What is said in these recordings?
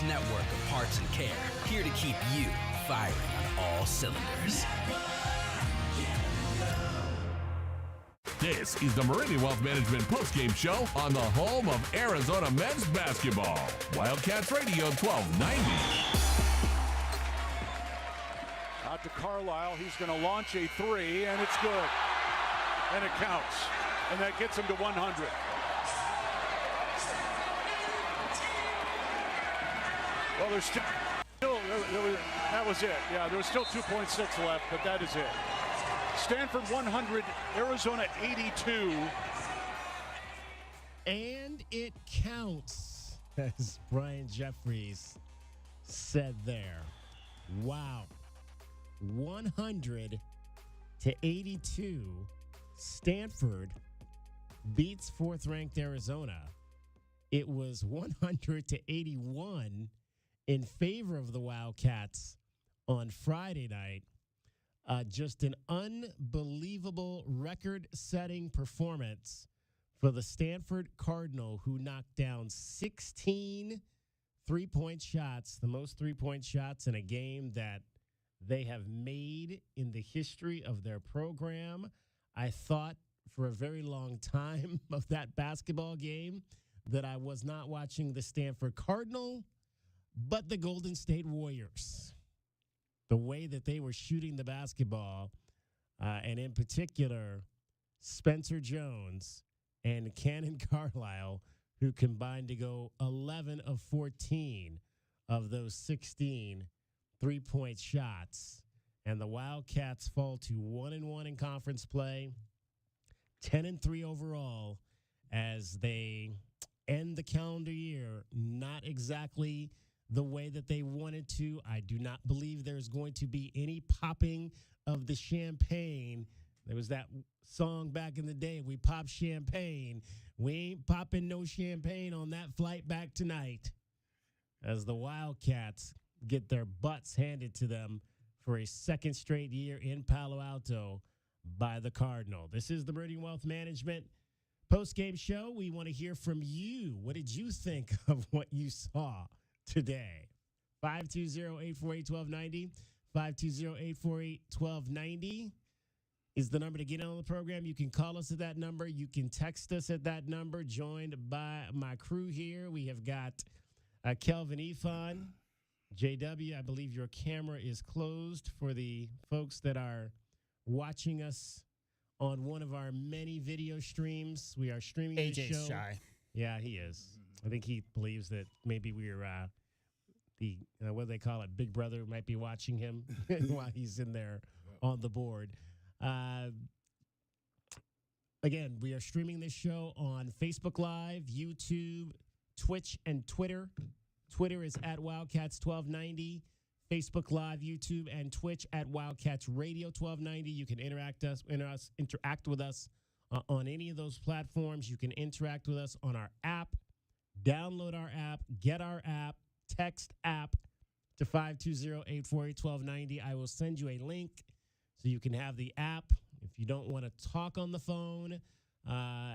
network of parts and care, here to keep you firing on all cylinders. This is the Meridian Wealth Management Postgame Show on the home of Arizona men's basketball. Wildcats Radio 1290. Out to Carlisle. He's going to launch a three, and it's good. And it counts. And that gets him to 100. Well, there's still that was it. Yeah, there was still 2.6 left, but that is it. Stanford 100, Arizona 82. And it counts, as Brian Jeffries said there. Wow. 100 to 82. Stanford beats fourth-ranked Arizona. It was 100 to 81 in favor of the Wildcats on Friday night. Just an unbelievable record-setting performance for the Stanford Cardinal, who knocked down 16 three-point shots, the most three-point shots in a game that they have made in the history of their program. I thought for a very long time of that basketball game that I was not watching the Stanford Cardinal, but the Golden State Warriors. The way that they were shooting the basketball, and in particular, Spencer Jones and Cannon Carlisle, who combined to go 11 of 14 of those 16 three-point shots. And the Wildcats fall to 1-1 in conference play, 10-3 overall, as they end the calendar year not exactly the way that they wanted to. I do not believe there's going to be any popping of the champagne. There was that song back in the day, we pop champagne. We ain't popping no champagne on that flight back tonight, as the Wildcats get their butts handed to them for a second straight year in Palo Alto by the Cardinal. This is the Meridian Wealth Management postgame show. We want to hear from you. What did you think of what you saw today? 520-848-1290. 520-848-1290 is the number to get on the program. You can call us at that number. You can text us at that number. Joined by my crew here. We have got Kelvin Ifan. JW, I believe your camera is closed for the folks that are watching us on one of our many video streams. We are streaming this show. AJ's shy. Yeah, he is. I think he believes that maybe we're what do they call it? Big Brother might be watching him while he's in there on the board. Again, we are streaming this show on Facebook Live, YouTube, Twitch, and Twitter. Twitter is at Wildcats1290. Facebook Live, YouTube, and Twitch at Wildcats Radio 1290. You can interact with us on any of those platforms. You can interact with us on our app. Download our app. Get our app. Text app to 520-848-1290. I will send you a link so you can have the app. If you don't want to talk on the phone,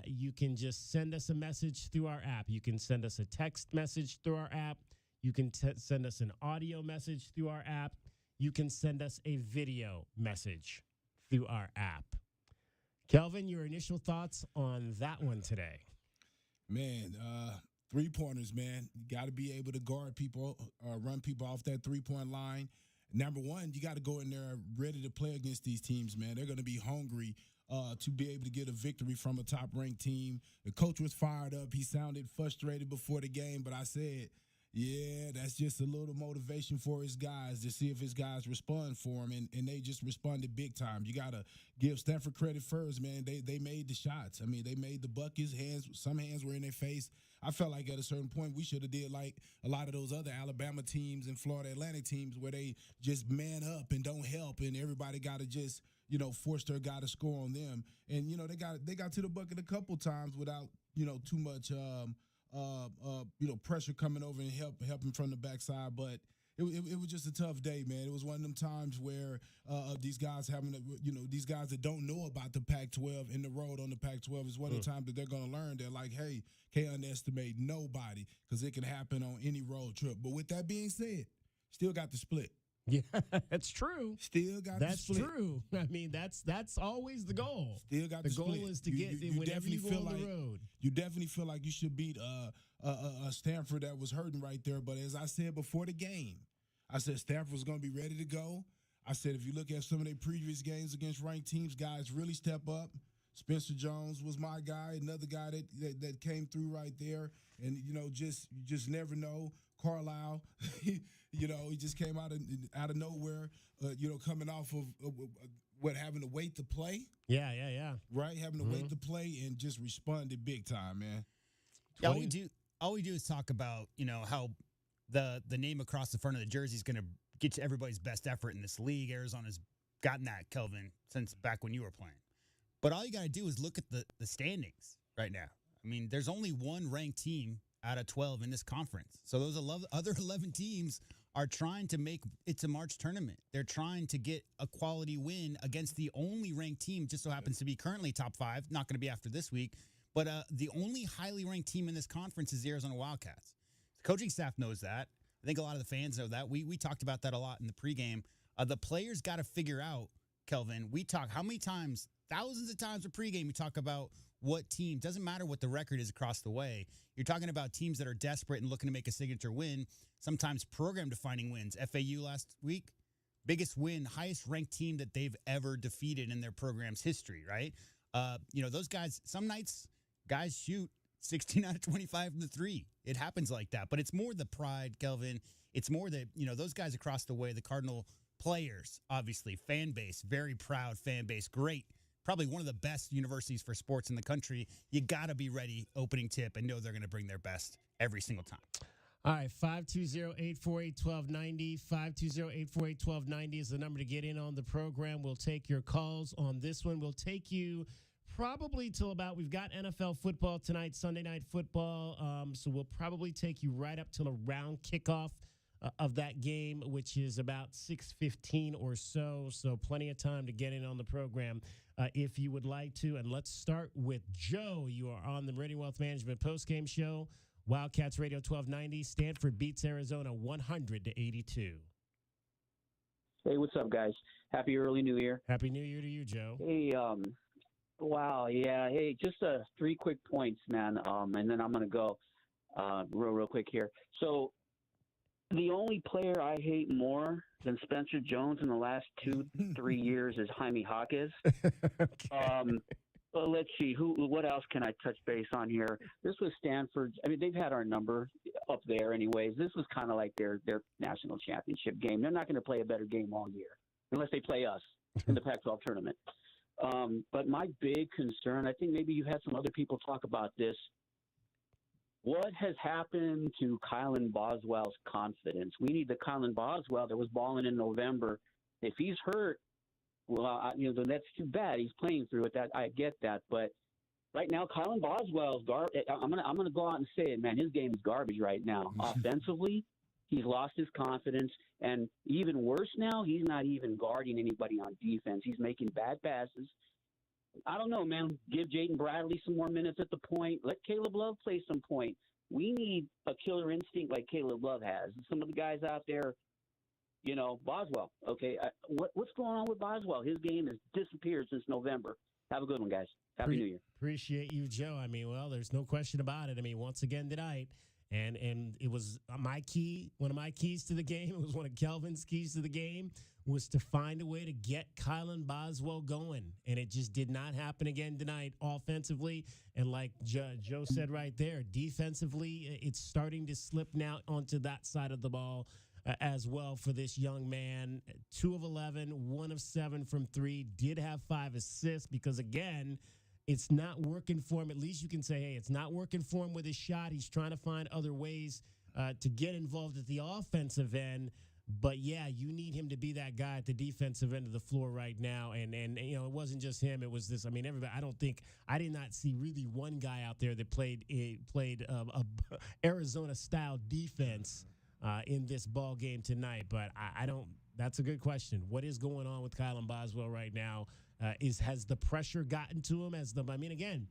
you can just send us a message through our app. You can send us a text message through our app. You can send us an audio message through our app. You can send us a video message through our app. Kelvin, your initial thoughts on that one today? Man, three-pointers, man. You got to be able to guard people, run people off that three-point line. Number one, you got to go in there ready to play against these teams, man. They're going to be hungry to be able to get a victory from a top-ranked team. The coach was fired up. He sounded frustrated before the game, but I said, yeah, that's just a little motivation for his guys to see if his guys respond for him, and they just responded big time. You got to give Stanford credit first, man. They made the shots. I mean, they made the buckets. Some hands were in their face. I felt like at a certain point we should have did like a lot of those other Alabama teams and Florida Atlantic teams where they just man up and don't help, and everybody got to just, force their guy to score on them. And, they got to the bucket a couple times without, too much pressure coming over and helping from the backside. But it was just a tough day, man. It was one of them times where these guys these guys that don't know about the Pac-12 in the road on the Pac-12 is one of the times that they're going to learn. They're like, hey, can't underestimate nobody because it can happen on any road trip. But with that being said, still got the split. Yeah, that's true. Still got the split. That's true. I mean, that's always the goal. Still got the split. The goal is to get whenever you go on the road. You definitely feel like you should beat a Stanford that was hurting right there. But as I said before the game, I said Stanford was going to be ready to go. I said if you look at some of their previous games against ranked teams, guys really step up. Spencer Jones was my guy, another guy that came through right there. And, you just never know. Carlisle, he just came out of nowhere, coming off of having to wait to play. Yeah. Right, having to wait to play and just responded big time, man. Yeah, all we do is talk about, how the name across the front of the jersey is going to get to everybody's best effort in this league. Arizona's gotten that, Kelvin, since back when you were playing. But all you got to do is look at the standings right now. I mean, there's only one ranked team out of 12 in this conference. So those other 11 teams are trying to make it to March tournament. They're trying to get a quality win against the only ranked team, just so happens to be currently top 5, not going to be after this week. But the only highly ranked team in this conference is the Arizona Wildcats. The coaching staff knows that. I think a lot of the fans know that. We talked about that a lot in the pregame. The players got to figure out, Kelvin, how many times, thousands of times in pregame, we talk about what team, doesn't matter what the record is across the way. You're talking about teams that are desperate and looking to make a signature win, sometimes program-defining wins. FAU last week, biggest win, highest-ranked team that they've ever defeated in their program's history, right? Those guys, some nights, guys shoot 16 out of 25 from the three. It happens like that. But it's more the pride, Kelvin. It's more that, those guys across the way, the Cardinal players, obviously, fan base, very proud fan base, great. Probably one of the best universities for sports in the country. You got to be ready, opening tip, and know they're going to bring their best every single time. All right, 520-848-1290. 520-848-1290 is the number to get in on the program. We'll take your calls on this one. We'll take you probably till we've got NFL football tonight, Sunday night football. So we'll probably take you right up till around kickoff of that game, which is about 6:15 or so. So plenty of time to get in on the program if you would like to. And let's start with Joe. You are on the Meridian Wealth Management postgame show. Wildcats Radio 1290. Stanford beats Arizona 100-82. Hey, what's up, guys? Happy early New Year. Happy New Year to you, Joe. Hey, wow, yeah. Hey, just 3 quick points, man, and then I'm going to go real quick here. So the only player I hate more than Spencer Jones in the last 2-3 years is Jaime Jaquez. Okay. Well, let's see. What else can I touch base on here? This was Stanford's. I mean, they've had our number up there anyways. This was kind of like their national championship game. They're not going to play a better game all year unless they play us in the Pac-12 tournament. But my big concern, I think maybe you had some other people talk about this. What has happened to Kylan Boswell's confidence? We need the Kylan Boswell that was balling in November. If he's hurt, well, then that's too bad. He's playing through it. That I get that, but right now, Kylan Boswell's garbage. I'm gonna go out and say it, man. His game is garbage right now. Offensively, he's lost his confidence, and even worse now, he's not even guarding anybody on defense. He's making bad passes. I don't know, man. Give Jaden Bradley some more minutes at the point. Let Caleb Love play some point. We need a killer instinct like Caleb Love has. Some of the guys out there, Boswell. Okay, what's going on with Boswell? His game has disappeared since November. Have a good one, guys. Happy New Year. Appreciate you, Joe. I mean, well, there's no question about it. I mean, once again tonight, and it was my key, one of my keys to the game. It was one of Kelvin's keys to the game, was to find a way to get Kylan Boswell going. And it just did not happen again tonight offensively. And like Joe said right there, defensively, it's starting to slip now onto that side of the ball as well for this young man. 2 of 11, 1 of 7 from 3, did have 5 assists because, again, it's not working for him. At least you can say, hey, it's not working for him with his shot. He's trying to find other ways to get involved at the offensive end. But, yeah, you need him to be that guy at the defensive end of the floor right now. And it wasn't just him. It was this. I mean, everybody. I did not see really one guy out there that played Arizona-style defense in this ball game tonight. But I don't. That's a good question. What is going on with Kylan Boswell right now? Has the pressure gotten to him? Again,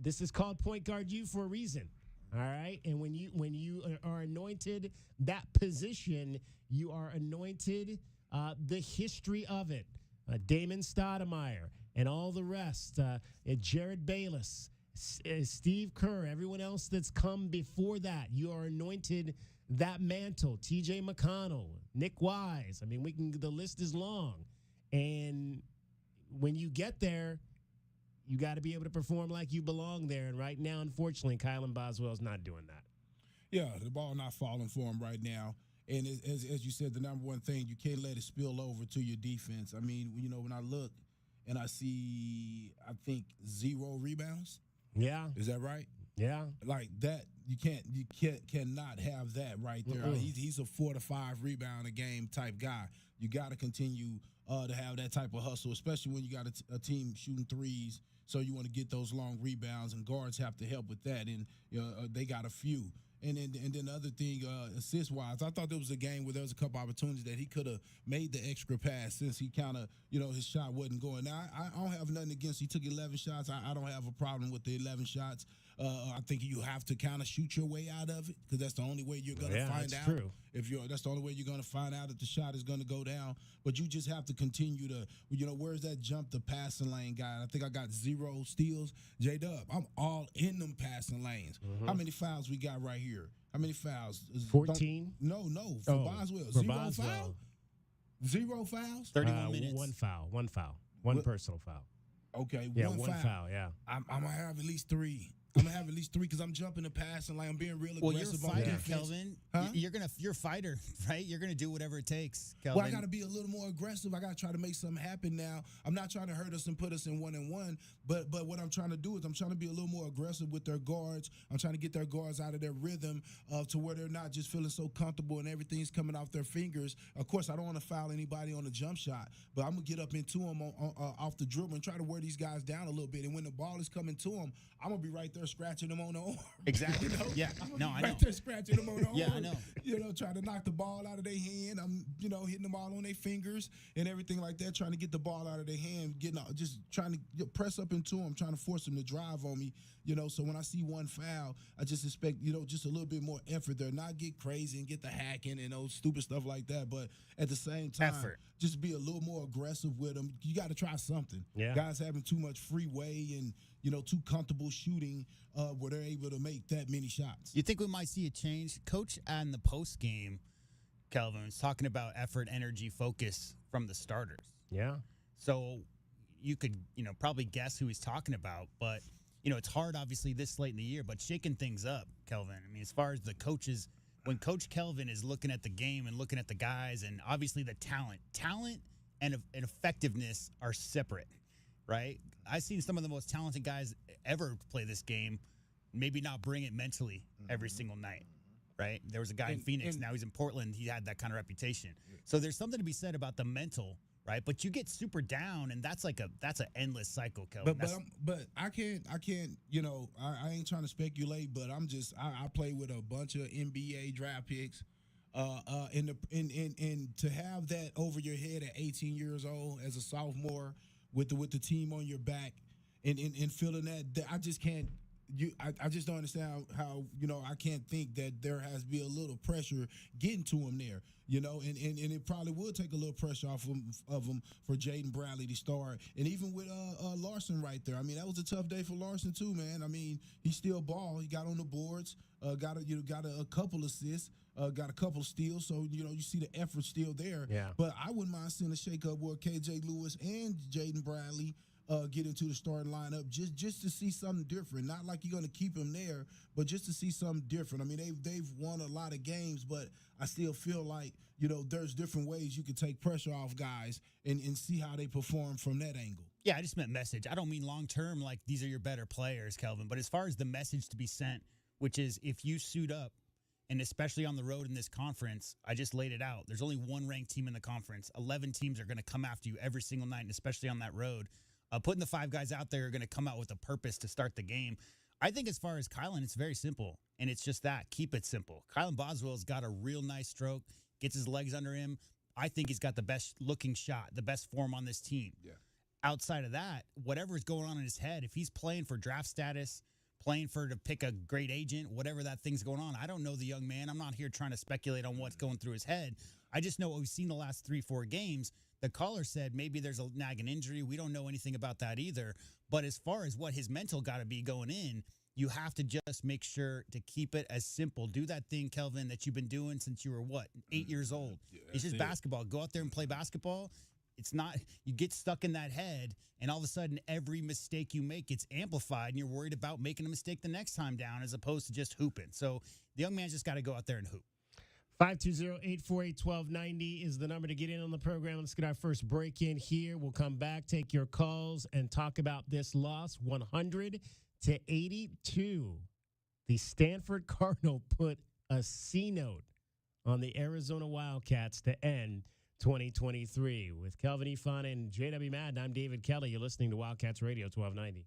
this is called point guard U for a reason. All right, and when you are anointed that position, you are anointed the history of it. Damon Stoudemire and all the rest, Jared Bayless, Steve Kerr, everyone else that's come before that, you are anointed that mantle. T.J. McConnell, Nick Wise. The list is long, and when you get there, you got to be able to perform like you belong there. And right now, unfortunately, Kylan Boswell's not doing that. Yeah, the ball not falling for him right now. And as you said, the number one thing, you can't let it spill over to your defense. When I look and I see, I think 0 rebounds. Yeah. Is that right? Yeah. Like that, you cannot have that right there. He's a 4 to 5 rebound a game type guy. You got to continue to have that type of hustle, especially when you got a team shooting threes. So you want to get those long rebounds, and guards have to help with that. And they got a few. And then the other thing, assist-wise, I thought there was a game where there was a couple opportunities that he could have made the extra pass since he kind of, his shot wasn't going. Now, I don't have nothing against. He took 11 shots. I don't have a problem with the 11 shots. I think you have to kind of shoot your way out of it because that's the only way you're going to find out. True. That's the only way you're going to find out if the shot is going to go down. But you just have to continue to, where's that jump the passing lane guy? I think I got 0 steals. J-Dub, I'm all in them passing lanes. Mm-hmm. How many fouls we got right here? How many fouls? 14? No. For Boswell. For 0 Boswell. foul? 0 fouls? 31 minutes. One foul. One personal foul. Okay, yeah, one foul. Yeah. I'm going to have at least 3. I'm gonna have at least 3 because I'm jumping the passing line. I'm being real aggressive. Well, you're a fighter, on Kelvin. Huh? You're a fighter, right? You're gonna do whatever it takes, Kelvin. Well, I got to be a little more aggressive. I got to try to make something happen now. I'm not trying to hurt us and put us in 1-1, but what I'm trying to do is I'm trying to be a little more aggressive with their guards. I'm trying to get their guards out of their rhythm to where they're not just feeling so comfortable and everything's coming off their fingers. Of course, I don't want to foul anybody on a jump shot, but I'm gonna get up into them off the dribble and try to wear these guys down a little bit. And when the ball is coming to them, I'm gonna be right there scratching them on the arm. Exactly. Yeah. I'm No, I right know. there scratching them on the arm. Yeah, I know. Trying to knock the ball out of their hand. I'm, hitting the ball on their fingers and everything like that, trying to get the ball out of their hand, just trying to press up into them, trying to force them to drive on me, So when I see one foul, I just expect, just a little bit more effort there, not get crazy and get the hacking and those stupid stuff like that. But at the same time, just be a little more aggressive with them. You got to try something. Yeah. Guys having too much freeway and, too comfortable shooting where they're able to make that many shots. You think we might see a change? Coach on the post game, Kelvin, was talking about effort, energy, focus from the starters. Yeah. So you could, probably guess who he's talking about, but, it's hard, obviously, this late in the year, but shaking things up, Kelvin. As far as the coaches, when Coach Kelvin is looking at the game and looking at the guys and obviously the talent and effectiveness are separate, right? I've seen some of the most talented guys ever play this game, maybe not bring it mentally every single night, right? There was a guy in Phoenix, now he's in Portland, he had that kind of reputation. So there's something to be said about the mental, right? But you get super down, and that's an endless cycle, Kelvin. But I can't. I ain't trying to speculate, but I play with a bunch of NBA draft picks, and to have that over your head at 18 years old as a sophomore with the team on your back, and feeling that I just can't. I just don't understand how I can't think that there has to be a little pressure getting to him there, and it probably will take a little pressure off of him for Jaden Bradley to start, and even with Larson right there. That was a tough day for Larson too, man. He still ball. He got on the boards, got a couple assists, got a couple steals. So you see the effort still there. Yeah. But I wouldn't mind seeing a shakeup where KJ Lewis and Jaden Bradley get into the starting lineup just to see something different. Not like you're going to keep them there, but just to see something different. They've won a lot of games, but I still feel like, there's different ways you can take pressure off guys and see how they perform from that angle. Yeah, I just meant message. I don't mean long-term like these are your better players, Kelvin, but as far as the message to be sent, which is if you suit up, and especially on the road in this conference, I just laid it out. There's only one ranked team in the conference. 11 teams are going to come after you every single night, and especially on that road. Putting the 5 guys out there are going to come out with a purpose to start the game. I think as far as Kylan, it's very simple, and it's just that. Keep it simple. Kylan Boswell's got a real nice stroke, gets his legs under him. I think he's got the best-looking shot, the best form on this team. Yeah. Outside of that, whatever's going on in his head, if he's playing for draft status, playing to pick a great agent, whatever that thing's going on, I don't know the young man. I'm not here trying to speculate on what's going through his head. I just know what we've seen the last 3-4 games. The caller said maybe there's a nagging injury. We don't know anything about that either. But as far as what his mental got to be going in, you have to just make sure to keep it as simple. Do that thing, Kelvin, that you've been doing since you were, 8 years old. Yeah, it's just basketball. Go out there and play basketball. It's not, you get stuck in that head, and all of a sudden every mistake you make gets amplified, and you're worried about making a mistake the next time down as opposed to just hooping. So the young man's just got to go out there and hoop. 520-848-1290 is the number to get in on the program. Let's get our first break in here. We'll come back, take your calls, and talk about this loss, 100-82. The Stanford Cardinal put a C note on the Arizona Wildcats to end 2023. With Kelvin Ifan and JW Madden, I'm David Kelly. You're listening to Wildcats Radio 1290.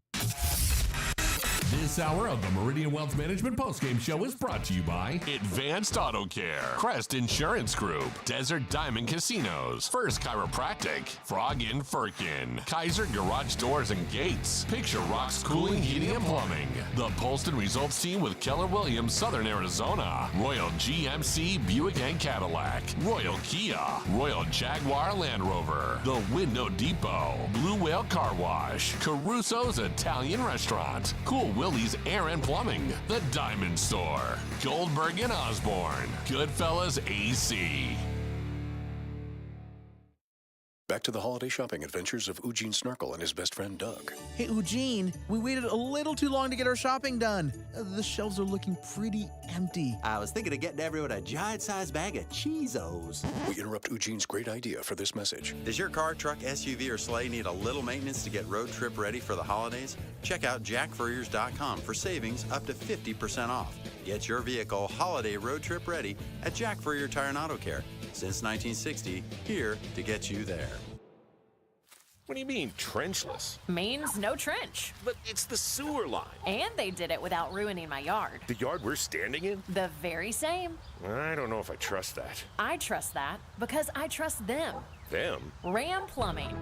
This hour of the Meridian Wealth Management Postgame Show is brought to you by Advanced Auto Care, Crest Insurance Group, Desert Diamond Casinos, First Chiropractic, Frog in Firkin, Kaiser Garage Doors and Gates, Picture Rocks Cooling, Heating and Plumbing, the Polston Results Team with Keller Williams, Southern Arizona, Royal GMC Buick and Cadillac, Royal Kia, Royal Jaguar Land Rover, The Window Depot, Blue Whale Car Wash, Caruso's Italian Restaurant, Cool Willie's Air and Plumbing, The Diamond Store, Goldberg and Osborne, Goodfellas AC. Back to the holiday shopping adventures of Eugene Snarkle and his best friend Doug. Hey, Eugene, we waited a little too long to get our shopping done. The shelves are looking pretty empty. I was thinking of getting everyone a giant-sized bag of Cheezos. We interrupt Eugene's great idea for this message. Does your car, truck, SUV, or sleigh need a little maintenance to get road trip ready for the holidays? Check out jackfurriers.com for savings up to 50% off. Get your vehicle holiday road trip ready at Jack Furrier Tire and Auto Care. Since 1960, here to get you there. What do you mean, trenchless? Means no trench. But it's the sewer line. And they did it without ruining my yard. The yard we're standing in? The very same. I don't know if I trust that. I trust that because I trust them. Them? Ram Plumbing.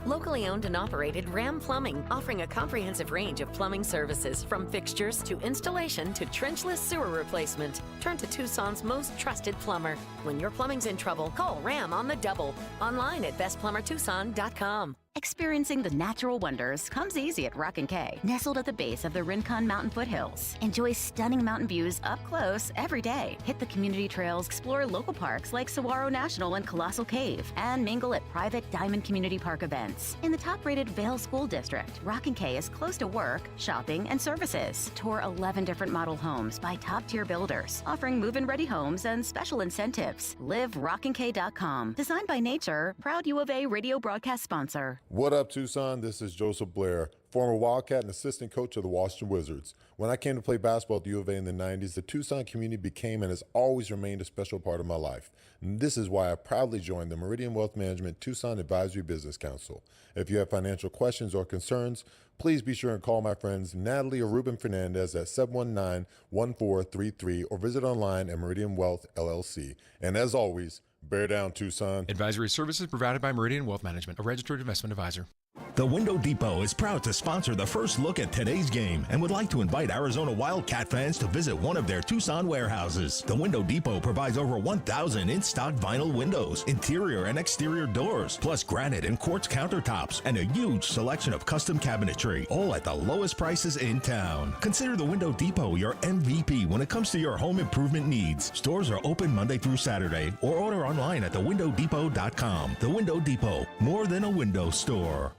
Locally owned and operated Ram Plumbing, offering a comprehensive range of plumbing services from fixtures to installation to trenchless sewer replacement. Turn to Tucson's most trusted plumber. When your plumbing's in trouble, call Ram on the double. Online at bestplumbertucson.com. Experiencing the natural wonders comes easy at Rock & Kay. Nestled at the base of the Rincon Mountain foothills. Enjoy stunning mountain views up close every day. Hit the community trails, explore local parks like Saguaro National and Colossal Cave, and mingle at private Diamond Community Park events. In the top-rated Vail School District, Rock & Kay is close to work, shopping, and services. Tour 11 different model homes by top-tier builders, offering move-in ready homes and special incentives. Live rockandkay.com. Designed by Nature, proud U of A radio broadcast sponsor. What up, Tucson? This is Joseph Blair, former Wildcat and assistant coach of the Washington Wizards. When I came to play basketball at the U of A in the 90s, the Tucson community became and has always remained a special part of my life. And this is why I proudly joined the Meridian Wealth Management Tucson Advisory Business Council. If you have financial questions or concerns, please be sure and call my friends Natalie or Ruben Fernandez at 719-1433 or visit online at Meridian Wealth LLC. And as always, bear down, Tucson. Advisory services provided by Meridian Wealth Management, a registered investment advisor. The Window Depot is proud to sponsor the first look at today's game and would like to invite Arizona Wildcat fans to visit one of their Tucson warehouses. The Window Depot provides over 1,000 in-stock vinyl windows, interior and exterior doors, plus granite and quartz countertops, and a huge selection of custom cabinetry, all at the lowest prices in town. Consider the Window Depot your MVP when it comes to your home improvement needs. Stores are open Monday through Saturday, or order online at thewindowdepot.com. The Window Depot, more than a window store.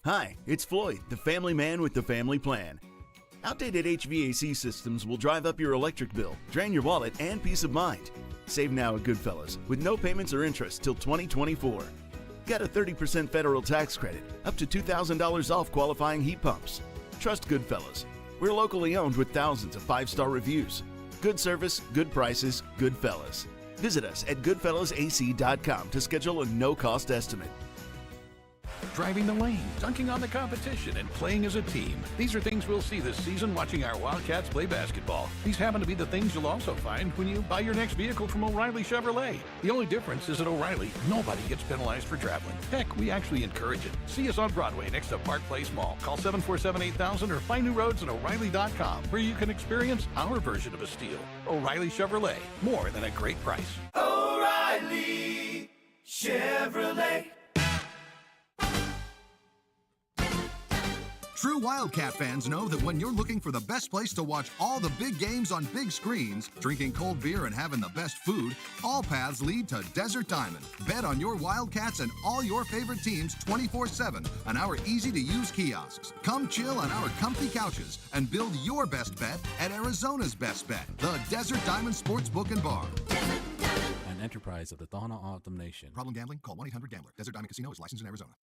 Hi, it's Floyd, the family man with the family plan. Outdated HVAC systems will drive up your electric bill, drain your wallet, and peace of mind. Save now at Goodfellas with no payments or interest till 2024. Get a 30% federal tax credit, up to $2,000 off qualifying heat pumps. Trust Goodfellas. We're locally owned with thousands of 5-star reviews. Good service, good prices, Goodfellas. Visit us at goodfellasac.com to schedule a no-cost estimate. driving the lane, dunking on the competition, and playing as a team. These are things we'll see this season watching our Wildcats play basketball. These happen to be the things you'll also find when you buy your next vehicle from O'Reilly Chevrolet. The only difference is at O'Reilly, nobody gets penalized for traveling. Heck, we actually encourage it. See us on Broadway next to Park Place Mall. Call 747-8000 or find new roads at O'Reilly.com, where you can experience our version of a steal. O'Reilly Chevrolet, more than a great price. O'Reilly Chevrolet. True Wildcat fans know that when you're looking for the best place to watch all the big games on big screens, drinking cold beer and having the best food, all paths lead to Desert Diamond. Bet on your Wildcats and all your favorite teams 24/7 on our easy-to-use kiosks. Come chill on our comfy couches and build your best bet at Arizona's best bet, the Desert Diamond Sportsbook and Bar. An enterprise of the Tohono O'odham Nation. Problem gambling? Call 1-800-GAMBLER. Desert Diamond Casino is licensed in Arizona.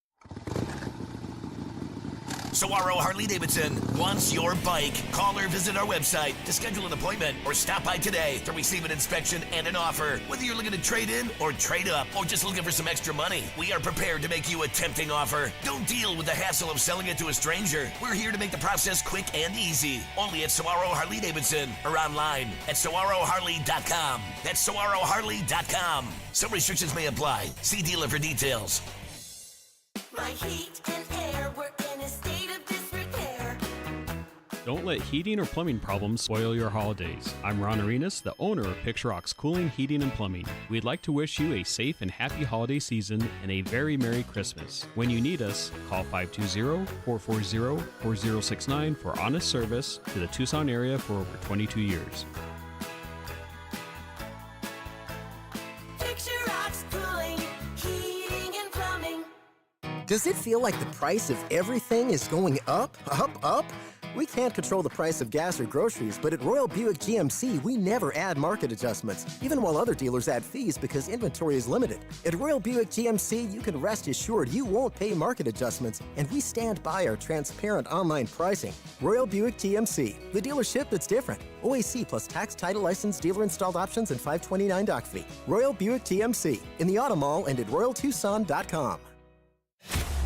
Saguaro Harley-Davidson wants your bike. Call or visit our website to schedule an appointment or stop by today to receive an inspection and an offer. Whether you're looking to trade in or trade up or just looking for some extra money, we are prepared to make you a tempting offer. Don't deal with the hassle of selling it to a stranger. We're here to make the process quick and easy. Only at Saguaro Harley-Davidson or online at saguaroharley.com. That's saguaroharley.com. Some restrictions may apply. See dealer for details. My heat and air were in a state of disrepair. Don't let heating or plumbing problems spoil your holidays. I'm Ron Arenas, the owner of Picture Rocks Cooling, Heating, and Plumbing. We'd like to wish you a safe and happy holiday season and a very Merry Christmas. When you need us, call 520-440-4069 for honest service to the Tucson area for over 22 years. Picture Rocks Cooling, Heating, and Plumbing. Does it feel like the price of everything is going up, up, up? We can't control the price of gas or groceries, but at Royal Buick GMC, we never add market adjustments, even while other dealers add fees because inventory is limited. At Royal Buick GMC, you can rest assured you won't pay market adjustments, and we stand by our transparent online pricing. Royal Buick GMC, the dealership that's different. OAC plus tax, title, license, dealer-installed options, and $529 doc fee. Royal Buick GMC, in the Auto Mall and at RoyalTucson.com.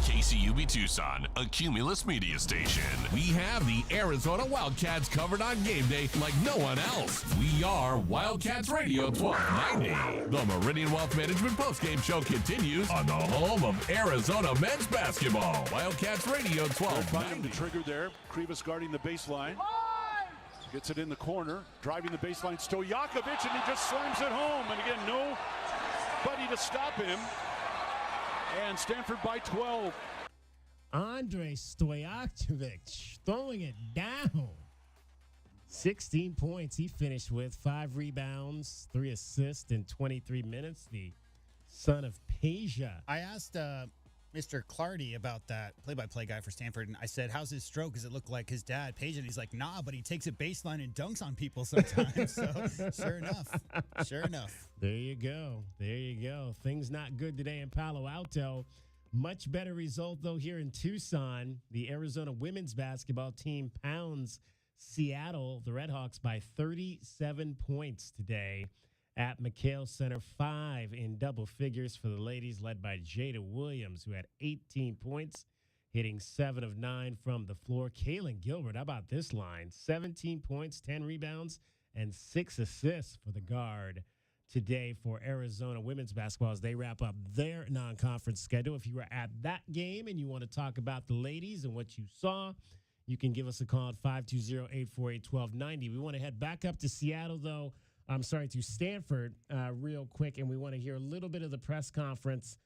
KCUB Tucson, a Cumulus media station. We have the Arizona Wildcats covered on game day like no one else. We are Wildcats Radio 1290. The Meridian Wealth Management postgame show continues on the home of Arizona men's basketball. Wildcats Radio 1290. The trigger there. Krivas guarding the baseline. Gets it in the corner. Driving the baseline. Stojakovic, and he just slams it home. And again, nobody to stop him. And Stanford by 12. Andre Stojakovic throwing it down. 16 points he finished with, 5 rebounds, 3 assists in 23 minutes. The son of Peja. I asked Mr. Clardy about that play-by-play guy for Stanford, and I said, how's his stroke? Does it look like his dad, Peja? And he's like, nah, but he takes it baseline and dunks on people sometimes. So sure enough. There you go. Things not good today in Palo Alto. Much better result, though, here in Tucson. The Arizona women's basketball team pounds Seattle, the Redhawks, by 37 points today at McHale Center. 5 in double figures for the ladies, led by Jada Williams, who had 18 points, hitting 7 of 9 from the floor. Kaylin Gilbert, how about this line? 17 points, 10 rebounds, and 6 assists for the guard today for Arizona women's basketball as they wrap up their non-conference schedule. If you were at that game and you want to talk about the ladies and what you saw, you can give us a call at 520-848-1290. We want to head back up to Seattle, though. To Stanford real quick, and we want to hear a little bit of the press conference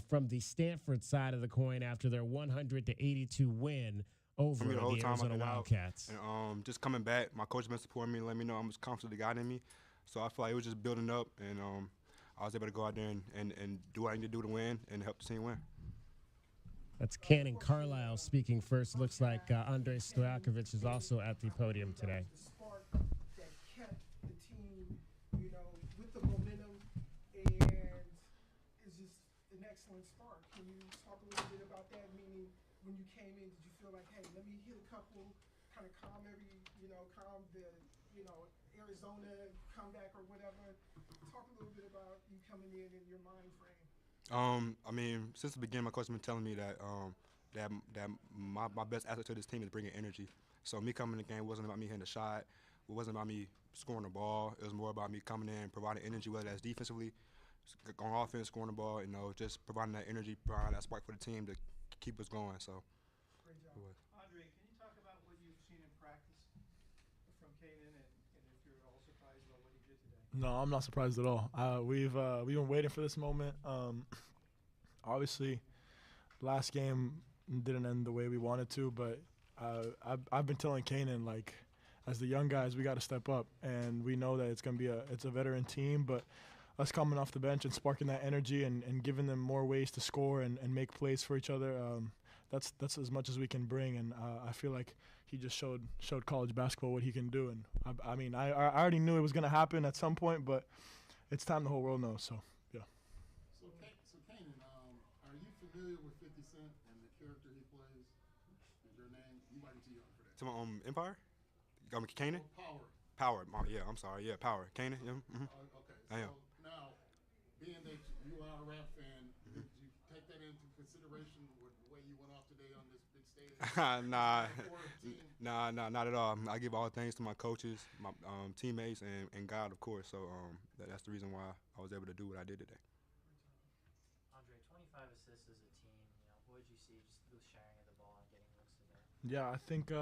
from the Stanford side of the coin after their 100-82 win over the Arizona Wildcats. And just coming back, my coach has been supporting me and letting me know I'm as confident God in me. So I feel like it was just building up, and I was able to go out there and do what I need to do to win and help the team win. That's Cannon Carlisle speaking first. Looks like Andre Stojakovic is also at the podium today. With the momentum, and it's just an excellent spark. Can you talk a little bit about that? Meaning, when you came in, did you feel like, hey, let me hit a couple, kind of calm the, Arizona comeback or whatever? Talk a little bit about you coming in and your mind frame. I mean, since the beginning, my coach has been telling me that that my best asset to this team is bringing energy. So me coming in the game wasn't about me hitting a shot. It wasn't about me scoring the ball. It was more about me coming in, providing energy, whether that's defensively, on offense, scoring the ball. Just providing that energy, providing that spark for the team to keep us going. So. Great job. Andre, can you talk about what you've seen in practice from Kanan and if you're at all surprised about what he did today? No, I'm not surprised at all. We've been waiting for this moment. Obviously, last game didn't end the way we wanted to, but I've been telling Kanan, like, as the young guys, we got to step up, and we know that it's a veteran team, but us coming off the bench and sparking that energy and giving them more ways to score and make plays for each other, that's as much as we can bring. And I feel like he just showed college basketball what he can do. And I mean, I already knew it was going to happen at some point, but it's time the whole world knows. So yeah. So Kanan, are you familiar with 50 Cent and the character he plays? Is your name? You might be too young for that. To my Empire? Kanan? Power. Yeah, I'm sorry. Yeah, Power. Kanan? Yeah. Mm-hmm. Okay. I am. So now, being that you are a rap fan, did you take that into consideration with the way you went off today on this big stage? Nah, not at all. I give all thanks to my coaches, my teammates, and God, of course. So that's the reason why I was able to do what I did today. Andre, 25 assists as a team. What did you see just through sharing of the ball and getting looks today? Yeah, I think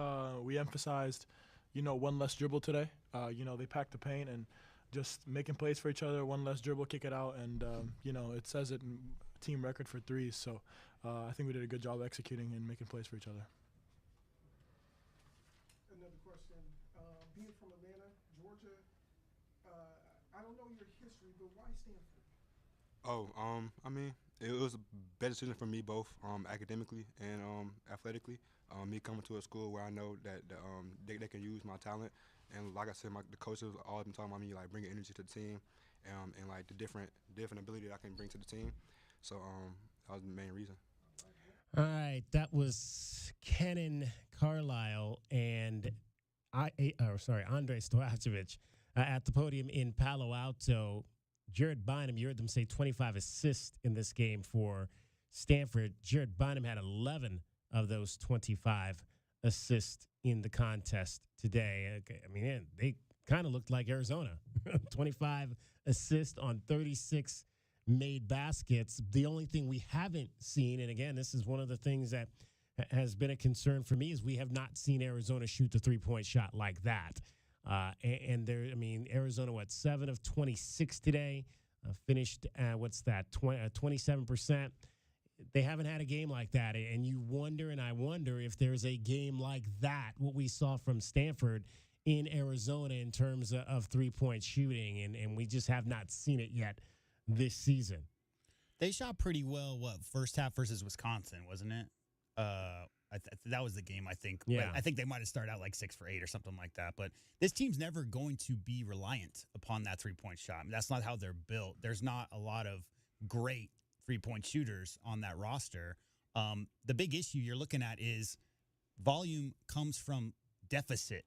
we emphasized, one less dribble today. They packed the paint and just making plays for each other, one less dribble, kick it out, and, it says it in team record for threes. So I think we did a good job executing and making plays for each other. Another question. Being from Atlanta, Georgia, I don't know your history, but why Stanford? I mean, it was a better decision for me both academically and athletically. Me coming to a school where I know that they can use my talent, and like I said, the coaches all been talking about me like bringing energy to the team, and like the different ability that I can bring to the team. So that was the main reason. All right, that was Kenan Carlisle and Andre Stojacevic at the podium in Palo Alto. Jared Bynum, you heard them say 25 assists in this game for Stanford. Jared Bynum had 11 of those 25 assists in the contest today. Okay, I mean, they kind of looked like Arizona. 25 assists on 36 made baskets. The only thing we haven't seen, and again, this is one of the things that has been a concern for me, is we have not seen Arizona shoot the three-point shot like that. Arizona, 7 of 26 today, finished at 27%. They haven't had a game like that, and you wonder, and I wonder if there's a game like that, what we saw from Stanford in Arizona in terms of three-point shooting, and we just have not seen it yet this season. They shot pretty well, first half versus Wisconsin, wasn't it? That was the game, I think. Yeah. I think they might have started out like 6 for 8 or something like that. But this team's never going to be reliant upon that three-point shot. I mean, that's not how they're built. There's not a lot of great three-point shooters on that roster. The big issue you're looking at is volume comes from deficit.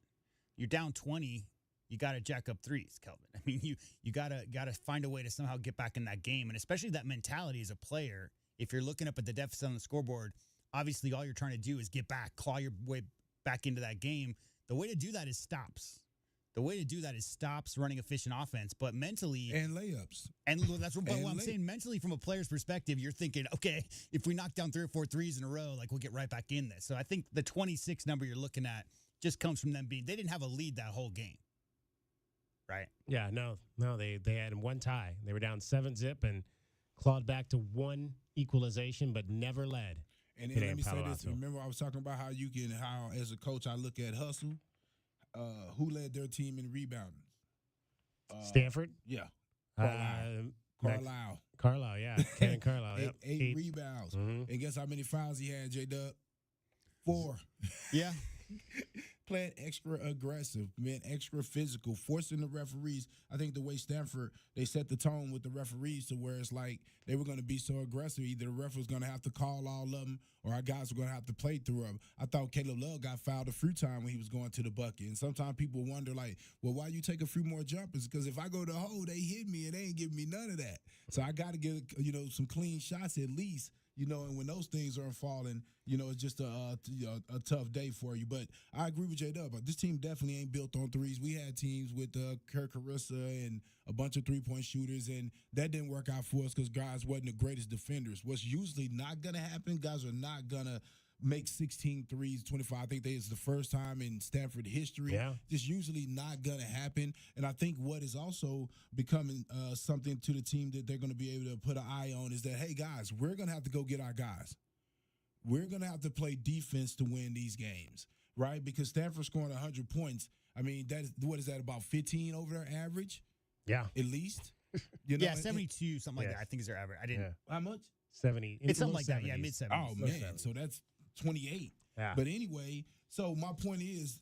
You're down 20, you got to jack up threes, Kelvin. I mean, you got to find a way to somehow get back in that game, and especially that mentality as a player. If you're looking up at the deficit on the scoreboard, obviously all you're trying to do is get back, claw your way back into that game. The way to do that is stops. Running efficient offense, but mentally and layups. And that's what I'm saying. Mentally, from a player's perspective, you're thinking, okay, if we knock down 3 or 4 threes in a row, like we'll get right back in this. So I think the 26 number you're looking at just comes from them they didn't have a lead that whole game, right? Yeah, no, they had 1 tie. They were down 7-0 and clawed back to 1 equalization, but never led. And then let me say this. Remember, I was talking about how as a coach, I look at hustle. Who led their team in rebounding? Stanford? Yeah. Carlisle, yeah. Kenan Carlisle. Yep. 8 rebounds. Mm-hmm. And guess how many fouls he had, J-Dub? 4. Yeah. playing extra aggressive, being extra physical, forcing the referees. I think the way Stanford, they set the tone with the referees to where it's like they were going to be so aggressive. Either the ref was going to have to call all of them or our guys were going to have to play through them. I thought Caleb Love got fouled a few times when he was going to the bucket. And sometimes people wonder, like, well, why you take a few more jumpers? Because if I go to the hole, they hit me and they ain't giving me none of that. So I got to get, some clean shots at least. And when those things aren't falling, it's just a tough day for you. But I agree with J-Dub. This team definitely ain't built on threes. We had teams with Kirk Carissa and a bunch of three-point shooters, and that didn't work out for us because guys wasn't the greatest defenders. What's usually not going to happen, guys are not going to make 16 threes, 25. I think it's the first time in Stanford history. Yeah. Just usually not going to happen. And I think what is also becoming something to the team that they're going to be able to put an eye on is that, hey, guys, we're going to have to go get our guys. We're going to have to play defense to win these games, right? Because Stanford scoring 100 points, I mean, what is that, about 15 over their average? Yeah. At least? Yeah, 72, something like that, I think is their average. I didn't. How much? 70. It's something like that, yeah, mid-70s. Oh, man, so that's 28. Yeah. But anyway, so my point is,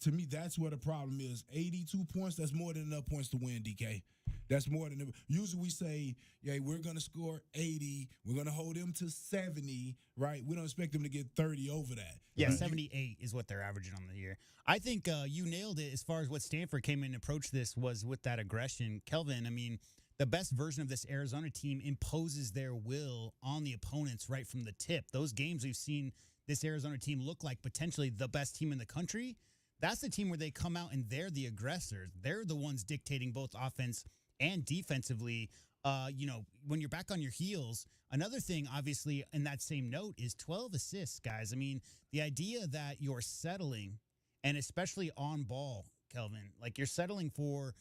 to me, that's where the problem is. 82 points, that's more than enough points to win, DK. That's more than enough. Usually we say, yeah, we're going to score 80. We're going to hold them to 70, right? We don't expect them to get 30 over that. Yeah, Right? 78 is what they're averaging on the year. I think you nailed it as far as what Stanford came in and approached this was with that aggression. Kelvin, I mean, the best version of this Arizona team imposes their will on the opponents right from the tip. Those games we've seen this Arizona team look like potentially the best team in the country. That's the team where they come out and they're the aggressors. They're the ones dictating both offense and defensively. When you're back on your heels, another thing, obviously, in that same note is 12 assists, guys. I mean, the idea that you're settling, and especially on ball, Kelvin, like you're settling for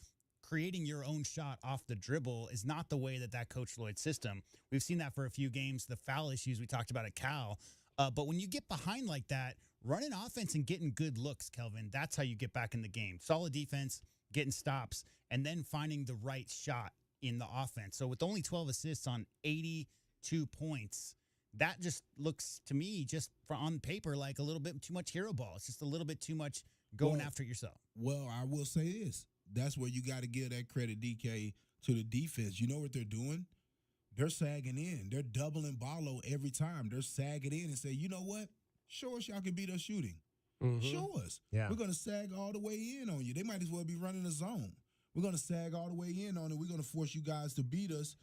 creating your own shot off the dribble is not the way that Coach Lloyd system. We've seen that for a few games, the foul issues we talked about at Cal. But when you get behind like that, running offense and getting good looks, Kelvin, that's how you get back in the game. Solid defense, getting stops, and then finding the right shot in the offense. So with only 12 assists on 82 points, that just looks to me just on paper like a little bit too much hero ball. It's just a little bit too much going after yourself. Well, I will say this. That's where you got to give that credit, DK, to the defense. You know what they're doing? They're sagging in. They're doubling Barlow every time. They're sagging in and say, you know what? Show us y'all can beat us shooting. Mm-hmm. Show us. Yeah. We're going to sag all the way in on you. They might as well be running a zone. We're going to sag all the way in on it. We're going to force you guys to beat us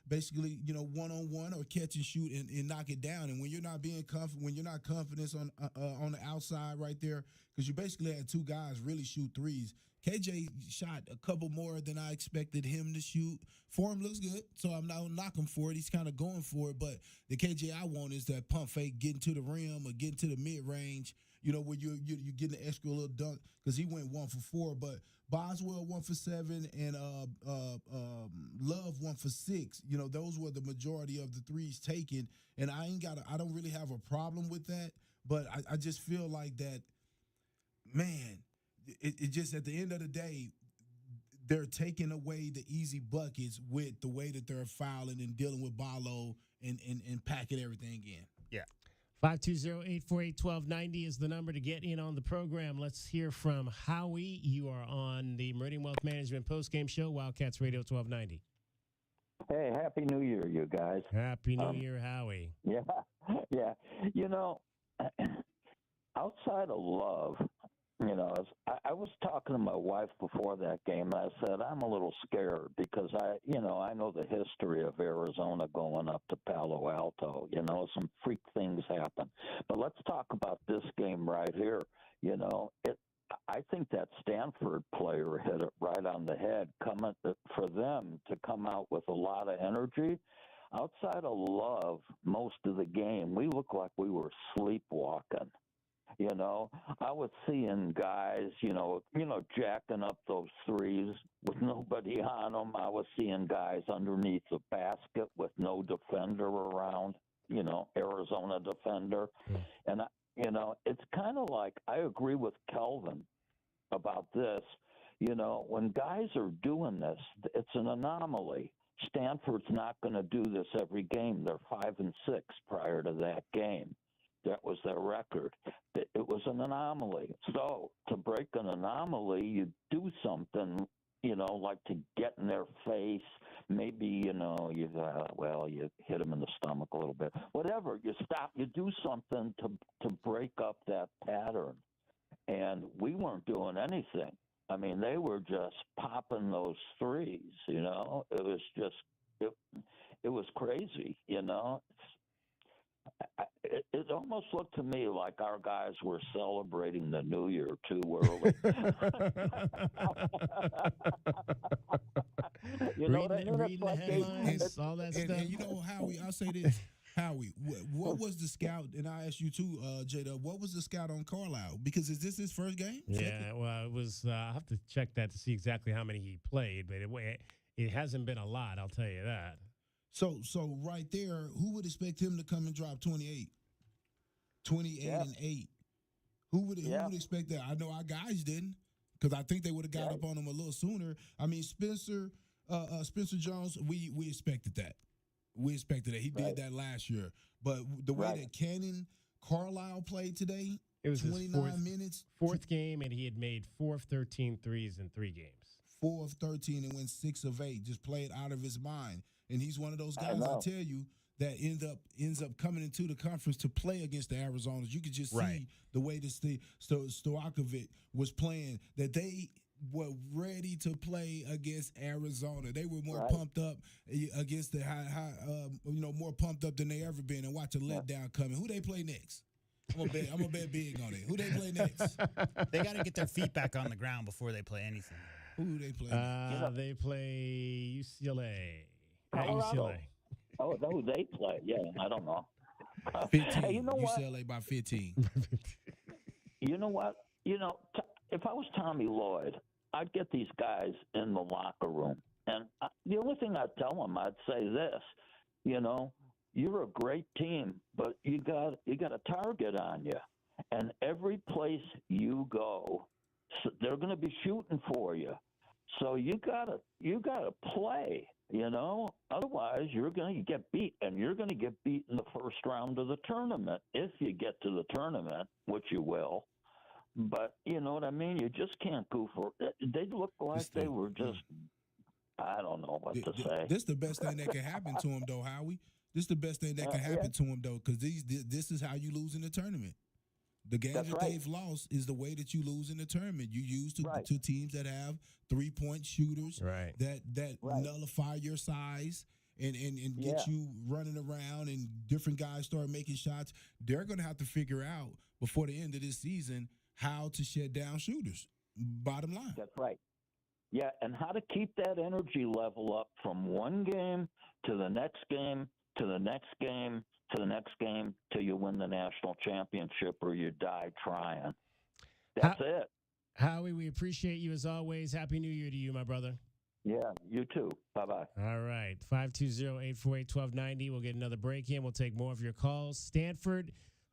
basically, one-on-one or catch and shoot and knock it down. And when you're not being confident, when you're not confident on the outside right there, because you basically had two guys really shoot threes. KJ shot a couple more than I expected him to shoot. Form looks good, so I'm not gonna knock him for it. He's kind of going for it, but the KJ I want is that pump fake, getting to the rim or getting to the mid range. Where you're getting an extra little dunk because he went 1 for 4, but Boswell 1 for 7 and Love 1 for 6. Those were the majority of the threes taken, and I don't really have a problem with that, but I just feel like that, man. It just at the end of the day, they're taking away the easy buckets with the way that they're fouling and dealing with Barlow and packing everything in. Yeah. 520-848-1290 is the number to get in on the program. Let's hear from Howie. You are on the Meridian Wealth Management Postgame Show, Wildcats Radio 1290. Hey, Happy New Year, you guys. Happy New Year, Howie. Yeah. Outside of Love, I was talking to my wife before that game, and I said, I'm a little scared because I know the history of Arizona going up to Palo Alto. Some freak things happen. But let's talk about this game right here. I think that Stanford player hit it right on the head, for them to come out with a lot of energy. Outside of Love, most of the game, we looked like we were sleepwalking. I was seeing guys, jacking up those threes with nobody on them. I was seeing guys underneath the basket with no defender around, Arizona defender. And, it's kind of like I agree with Kelvin about this. When guys are doing this, it's an anomaly. Stanford's not going to do this every game. They're 5-6 prior to that game. That was their record. It was an anomaly. So to break an anomaly, you do something, like to get in their face. Maybe, you hit them in the stomach a little bit. Whatever, you stop, you do something to break up that pattern. And we weren't doing anything. I mean, they were just popping those threes, It was just, it was crazy, It almost looked to me like our guys were celebrating the New Year too early. Reading the headlines, all that stuff. And Howie, I'll say this. Howie, what was the scout? And I asked you too, Jada. What was the scout on Carlisle? Because is this his first game? Yeah, well, it was. I'll have to check that to see exactly how many he played, but it hasn't been a lot. I'll tell you that. So right there, who would expect him to come and drop 28 and 8? Who would expect that? I know our guys didn't, because I think they would have got up on him a little sooner. I mean, Spencer Jones, we expected that. We expected that. He did that last year. But the way that Cannon Carlisle played today, it was 29 minutes. Fourth game, and he had made 4 of 13 threes in 3 games. 4 of 13 and went 6 of 8. Just played out of his mind. And he's one of those guys, I tell you, that ends up coming into the conference to play against the Arizonas. You could just see the way this Stojakovic was playing, that they were ready to play against Arizona. They were more pumped up against the more pumped up than they ever been. And watch a letdown coming. Who they play next? I'm gonna bet big on it. Who they play next? They got to get their feet back on the ground before they play anything. Who they play? They play UCLA. UCLA. Oh, who they play? Yeah, I don't know. 15. Hey, UCLA by 15. You know what? If I was Tommy Lloyd, I'd get these guys in the locker room, and the only thing I'd tell them, I'd say this: you're a great team, but you got a target on you, and every place you go, they're going to be shooting for you. So you gotta play. Otherwise you're going to get beat, and you're going to get beat in the first round of the tournament if you get to the tournament, which you will. But you know what I mean? You just can't goof. They look like they were just, I don't know what to say. This is the best thing that can happen to him, though, Howie. This is the best thing that can happen to him, though, because this is how you lose in the tournament. The games that they've lost is the way that you lose in the tournament. You use to teams that have 3-point shooters that nullify your size and get you running around, and different guys start making shots. They're going to have to figure out before the end of this season how to shut down shooters. Bottom line. That's right. Yeah, and how to keep that energy level up from one game to the next game to the next game to the next game till you win the national championship or you die trying. That's it. Howie, we appreciate you as always. Happy New Year to you, my brother. Yeah, you too. Bye-bye. All right. 520-848-1290. We'll get another break in. We'll take more of your calls. Stanford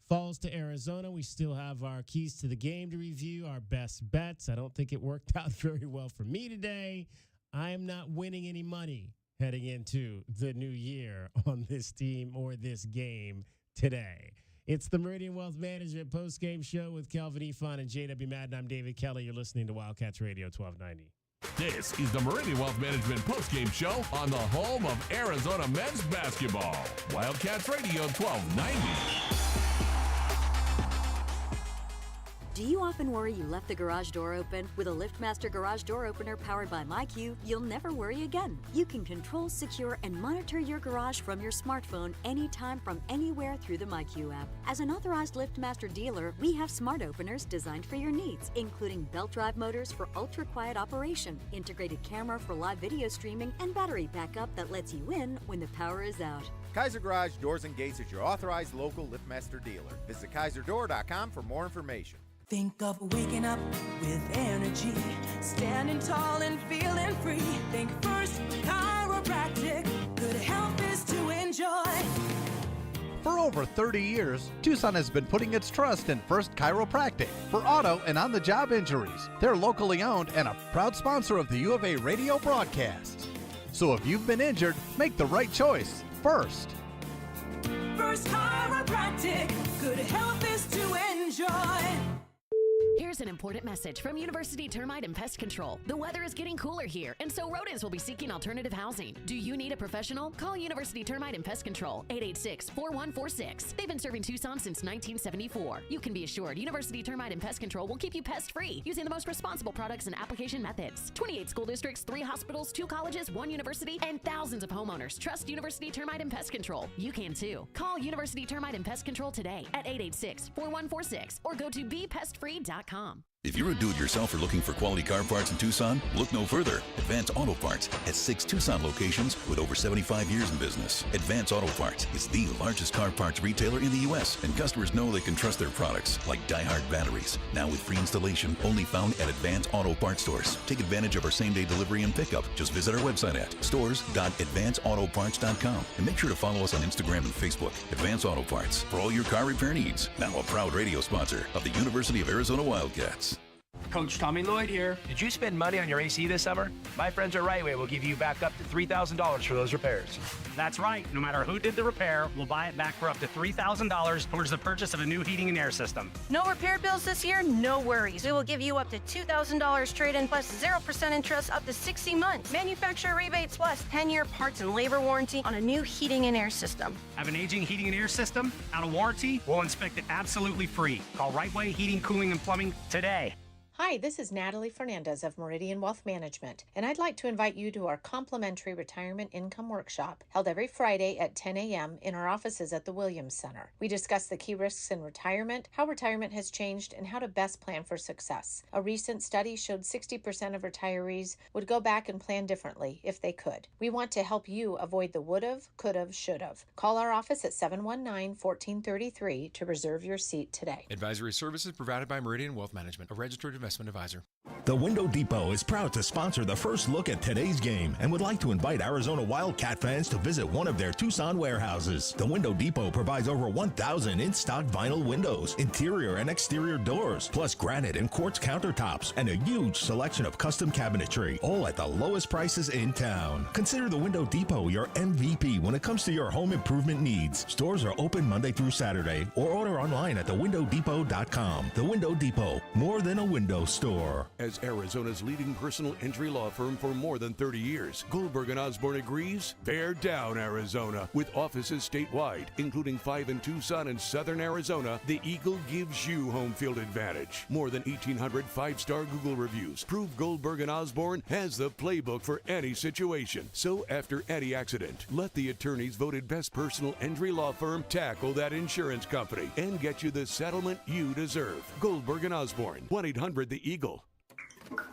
falls to Arizona. We still have our keys to the game to review, our best bets. I don't think it worked out very well for me today. I am not winning any money heading into the new year on this team or this game today. It's the Meridian Wealth Management postgame show with Kelvin Efon and JW Madden. I'm David Kelly. You're listening to Wildcats Radio 1290. This is the Meridian Wealth Management postgame show on the home of Arizona men's basketball. Wildcats Radio 1290. Do you often worry you left the garage door open? With a LiftMaster garage door opener powered by MyQ, you'll never worry again. You can control, secure, and monitor your garage from your smartphone anytime from anywhere through the MyQ app. As an authorized LiftMaster dealer, we have smart openers designed for your needs, including belt drive motors for ultra-quiet operation, integrated camera for live video streaming, and battery backup that lets you in when the power is out. Kaiser Garage Doors and Gates is your authorized local LiftMaster dealer. Visit KaiserDoor.com for more information. Think of waking up with energy, standing tall and feeling free. Think First Chiropractic, good health is to enjoy. For over 30 years, Tucson has been putting its trust in First Chiropractic for auto and on-the-job injuries. They're locally owned and a proud sponsor of the U of A radio broadcast. So if you've been injured, make the right choice first. First Chiropractic, Good health is to enjoy. Here's an important message from University Termite and Pest Control. The weather is getting cooler here, and so rodents will be seeking alternative housing. Do you need a professional? Call University Termite and Pest Control, 886-4146. They've been serving Tucson since 1974. You can be assured University Termite and Pest Control will keep you pest-free using the most responsible products and application methods. 28 school districts, 3 hospitals, 2 colleges, 1 university, and thousands of homeowners trust University Termite and Pest Control. You can too. Call University Termite and Pest Control today at 886-4146 or go to bepestfree.com. If you're a do-it-yourselfer looking for quality car parts in Tucson, look no further. Advance Auto Parts has 6 Tucson locations with over 75 years in business. Advance Auto Parts is the largest car parts retailer in the U.S., and customers know they can trust their products, like Die-Hard batteries. Now with free installation, only found at Advance Auto Parts stores. Take advantage of our same-day delivery and pickup. Just visit our website at stores.advanceautoparts.com and make sure to follow us on Instagram and Facebook. Advance Auto Parts for all your car repair needs. Now a proud radio sponsor of the University of Arizona Wildcats. Coach Tommy Lloyd here. Did you spend money on your AC this summer? My friends at Rightway will give you back up to $3,000 for those repairs. That's right. No matter who did the repair, we'll buy it back for up to $3,000 towards the purchase of a new heating and air system. No repair bills this year? No worries. We will give you up to $2,000 trade-in plus 0% interest up to 60 months. Manufacturer rebates plus 10-year parts and labor warranty on a new heating and air system. Have an aging heating and air system? Out of warranty? We'll inspect it absolutely free. Call Rightway Heating, Cooling, and Plumbing today. Hi, this is Natalie Fernandez of Meridian Wealth Management, and I'd like to invite you to our complimentary retirement income workshop held every Friday at 10 a.m. in our offices at the Williams Center. We discuss the key risks in retirement, how retirement has changed, and how to best plan for success. A recent study showed 60% of retirees would go back and plan differently if they could. We want to help you avoid the would've, could've, should've. Call our office at 719-1433 to reserve your seat today. Advisory services provided by Meridian Wealth Management, a registered investment advisor. The Window Depot is proud to sponsor the first look at today's game and would like to invite Arizona Wildcat fans to visit one of their Tucson warehouses. The Window Depot provides over 1,000 in-stock vinyl windows, interior and exterior doors, plus granite and quartz countertops, and a huge selection of custom cabinetry, all at the lowest prices in town. Consider the Window Depot your MVP when it comes to your home improvement needs. Stores are open Monday through Saturday, or order online at thewindowdepot.com. The Window Depot, more than a window store. As Arizona's leading personal injury law firm for more than 30 years, Goldberg & Osborne agrees, bear down, Arizona. With offices statewide, including 5 in Tucson and Southern Arizona, the Eagle gives you home field advantage. More than 1,800 5-star Google reviews prove Goldberg & Osborne has the playbook for any situation. So after any accident, let the attorneys voted best personal injury law firm tackle that insurance company and get you the settlement you deserve. Goldberg & Osborne, 1-800-THE-EAGLE.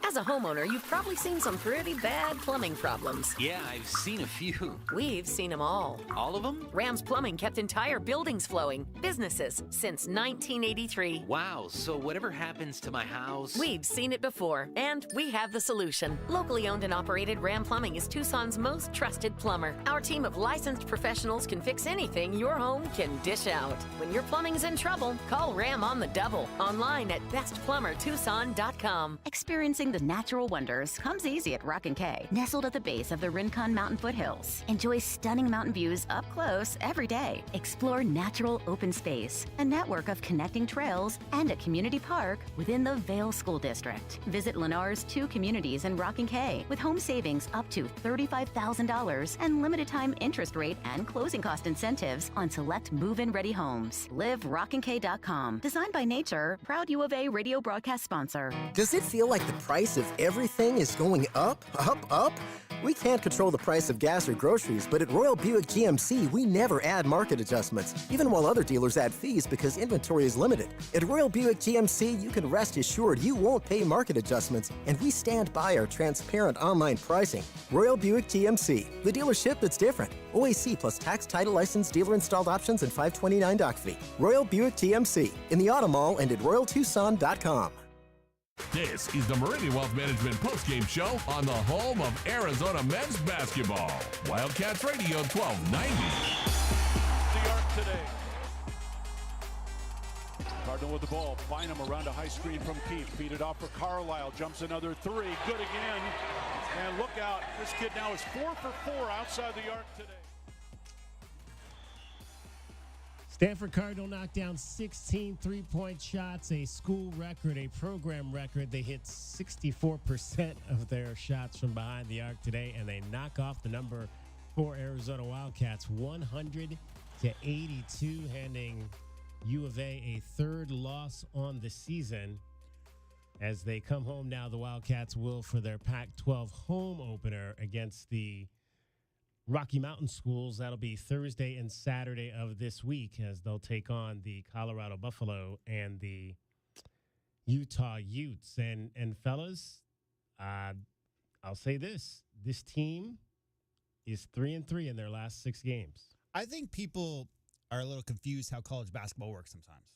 As a homeowner, you've probably seen some pretty bad plumbing problems. Yeah, I've seen a few. We've seen them all. All of them? Rams Plumbing kept entire buildings flowing. Businesses since 1983. Wow, so whatever happens to my house... We've seen it before, and we have the solution. Locally owned and operated, Ram Plumbing is Tucson's most trusted plumber. Our team of licensed professionals can fix anything your home can dish out. When your plumbing's in trouble, call Ram on the double. Online at bestplumbertucson.com. Experiencing the natural wonders comes easy at Rock & Kay. Nestled at the base of the Rincon Mountain foothills. Enjoy stunning mountain views up close every day. Explore natural open space, a network of connecting trails, and a community park within the Vail School District. Visit Lennar's 2 communities in Rock & Kay with home savings up to $35,000 and limited time interest rate and closing cost incentives on select move-in ready homes. LiveRockandK.com. Designed by Nature, proud U of A radio broadcast sponsor. Does it feel like the price of everything is going up, up, up? We can't control the price of gas or groceries, but at Royal Buick GMC, we never add market adjustments, even while other dealers add fees because inventory is limited. At Royal Buick GMC, you can rest assured you won't pay market adjustments, and we stand by our transparent online pricing. Royal Buick GMC, the dealership that's different. OAC plus tax, title, license, dealer installed options, and $529 doc fee. Royal Buick GMC, in the Auto Mall and at RoyalTucson.com. This is the Meridian Wealth Management postgame show on the home of Arizona men's basketball. Wildcats Radio 1290. The arc today. Cardinal with the ball. Bynum around a high screen from Keith. Feed it off for Carlisle. Jumps another 3. Good again. And look out. This kid now is 4 for 4 outside the arc today. Stanford Cardinal knocked down 16 three-point shots, a school record, a program record. They hit 64% of their shots from behind the arc today, and they knock off the number 4 Arizona Wildcats 100-82, handing U of A a third loss on the season. As they come home now, the Wildcats will for their Pac-12 home opener against the Rocky Mountain schools. That'll be Thursday and Saturday of this week as they'll take on the Colorado Buffalo and the Utah Utes. And fellas, I'll say this. This team is 3-3 in their last 6 games. I think people are a little confused how college basketball works sometimes.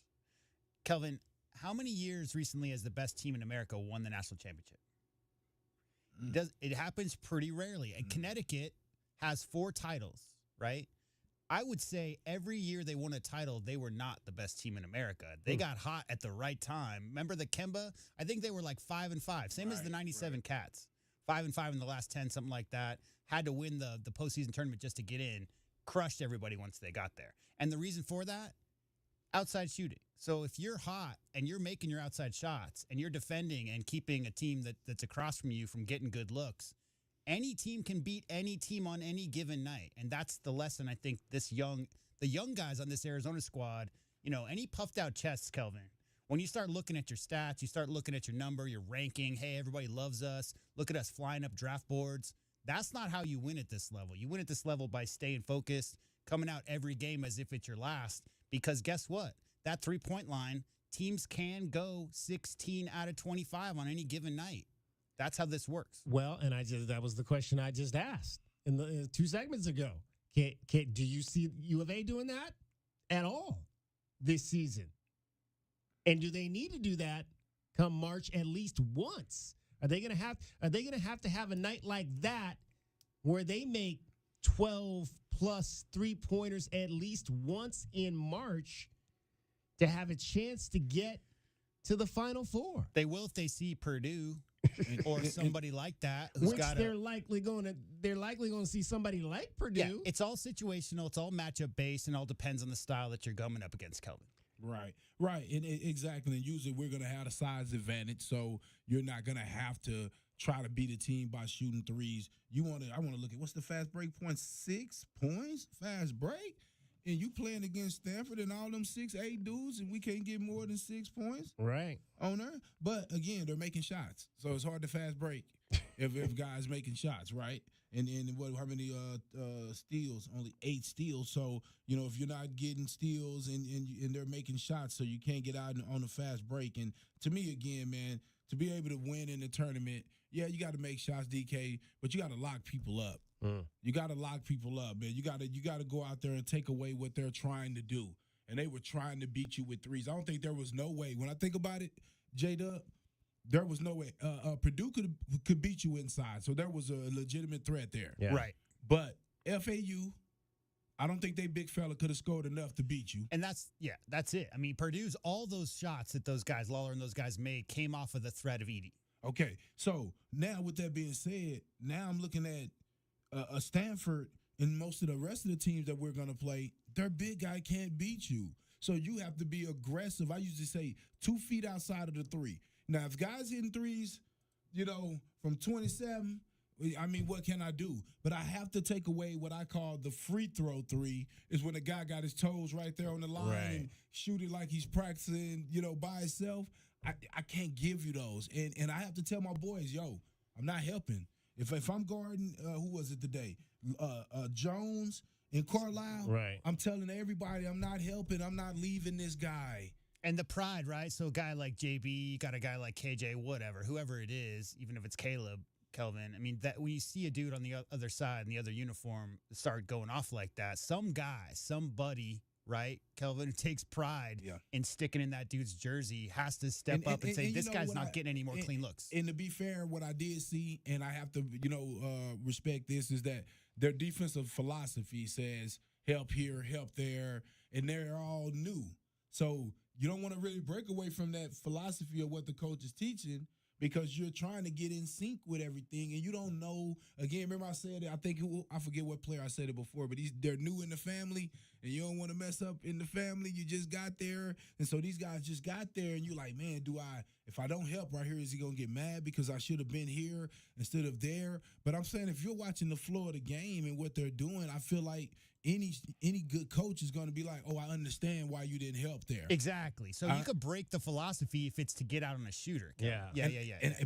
Kelvin, how many years recently has the best team in America won the national championship? It happens pretty rarely. And Connecticut has 4 titles, right? I would say every year they won a title, they were not the best team in America. They got hot at the right time. Remember the Kemba? I think they were like 5-5, same as the 97 Cats. 5-5 in the last 10, something like that. Had to win the postseason tournament just to get in. Crushed everybody once they got there. And the reason for that? Outside shooting. So if you're hot and you're making your outside shots and you're defending and keeping a team that's across from you from getting good looks, any team can beat any team on any given night. And that's the lesson I think the young guys on this Arizona squad, any puffed out chests, Kelvin, when you start looking at your stats, you start looking at your number, your ranking, hey, everybody loves us, look at us flying up draft boards. That's not how you win at this level. You win at this level by staying focused, coming out every game as if it's your last, because guess what? That 3-point line, teams can go 16 out of 25 on any given night. That's how this works. Well, and that was the question I just asked in the 2 segments ago. Do you see U of A doing that at all this season? And do they need to do that come March at least once? Are they going to have a night like that where they make 12 plus 3-pointers at least once in March to have a chance to get to the Final Four? They will if they see Purdue or somebody like that who's Which they're likely going to see somebody like Purdue. Yeah, it's all situational. It's all matchup based, and all depends on the style that you're going up against, Kelvin. Right, and exactly. And usually we're going to have a size advantage, so you're not going to have to try to beat a team by shooting threes. I want to look at what's the fast break point? 6 points fast break, and you playing against Stanford and all them 6'8" dudes, and we can't get more than 6 points. Right. On there. But again, they're making shots, so it's hard to fast break if guys making shots, right? And how many steals? Only 8 steals. So if you're not getting steals and they're making shots, so you can't get out on a fast break. And to me, again, man, to be able to win in the tournament, yeah, you got to make shots, DK, but you got to lock people up. You got to lock people up, man. You got to go out there and take away what they're trying to do. And they were trying to beat you with threes. I don't think there was no way. When I think about it, J-Dub, there was no way. Purdue could beat you inside, so there was a legitimate threat there. Yeah. Right. But FAU, I don't think they big fella could have scored enough to beat you. And that's it. I mean, Purdue's, all those shots that those guys, Lawler and those guys made, came off of the threat of Edey. Okay, so now with that being said, now I'm looking at a Stanford and most of the rest of the teams that we're going to play, their big guy can't beat you. So you have to be aggressive. I usually say 2 feet outside of the 3. Now, if guys hitting threes, from 27, I mean, what can I do? But I have to take away what I call the free throw 3, is when a guy got his toes right there on the line and shoot it like he's practicing, by himself. I can't give you those. And I have to tell my boys, I'm not helping. If I'm guarding, who was it today? Jones and Carlisle. Right. I'm telling everybody I'm not helping. I'm not leaving this guy. And the pride, right? So a guy like JB, you got a guy like KJ, whatever, whoever it is, even if it's Caleb, Kelvin. I mean, that when you see a dude on the other side in the other uniform start going off like that, some guy, somebody, right, Kelvin, who takes pride in sticking in that dude's jersey has to step up and say, this guy's not getting any more clean looks. And to be fair, what I did see, and I have to, respect this, is that their defensive philosophy says help here, help there, and they're all new. So you don't want to really break away from that philosophy of what the coach is teaching, because you're trying to get in sync with everything, and you don't know. Again, remember I said it. I forget what player I said it before, but they're new in the family, and you don't want to mess up in the family. You just got there, and so these guys just got there, and you're like, man, if I don't help right here, is he gonna get mad because I should have been here instead of there? But I'm saying, if you're watching the flow of the game and what they're doing, I feel like any good coach is going to be like, oh, I understand why you didn't help there. Exactly. So you could break the philosophy if it's to get out on a shooter. Yeah.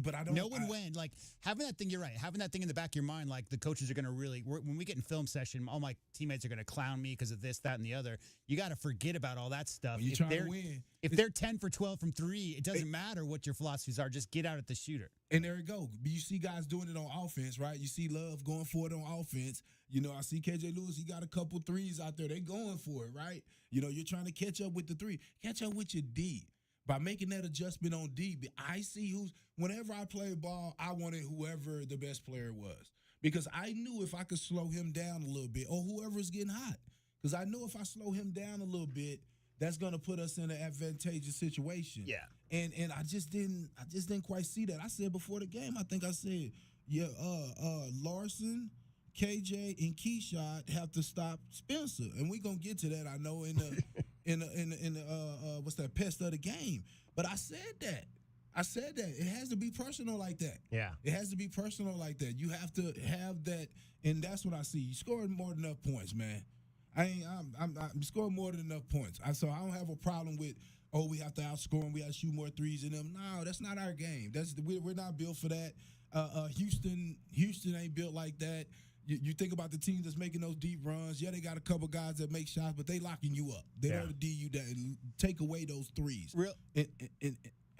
But I don't know when, like, having that thing, you're right, having that thing in the back of your mind, like, the coaches are going to really, when we get in film session, all my teammates are going to clown me because of this, that, and the other. You got to forget about all that stuff. When you're trying to win. If they're 10 for 12 from 3, it doesn't matter what your philosophies are. Just get out at the shooter. And there you go. You see guys doing it on offense, right? You see Love going for it on offense. You know, I see KJ Lewis. He got a couple threes out there. They going for it, right? You know, you're trying to catch up with the 3. Catch up with your D. By making that adjustment on D, I see whenever I play ball, I wanted whoever the best player was. Because I knew if I could slow him down a little bit, or whoever's getting hot. Because I know if I slow him down a little bit, that's going to put us in an advantageous situation. Yeah. And I just didn't quite see that. I said before the game, I think I said, Larson, KJ, and Keyshawn have to stop Spencer. And we're going to get to that, I know, in the what's that, pest of the game. But I said that. It has to be personal like that. Yeah. It has to be personal like that. You have to have that, and that's what I see. You scored more than enough points, man. I'm scoring more than enough points. So I don't have a problem with, we have to outscore them, we have to shoot more threes in them. No, that's not our game. We're not built for that. Houston ain't built like that. You think about the teams that's making those deep runs. Yeah, they got a couple guys that make shots, but they locking you up. They don't D you down and take away those threes.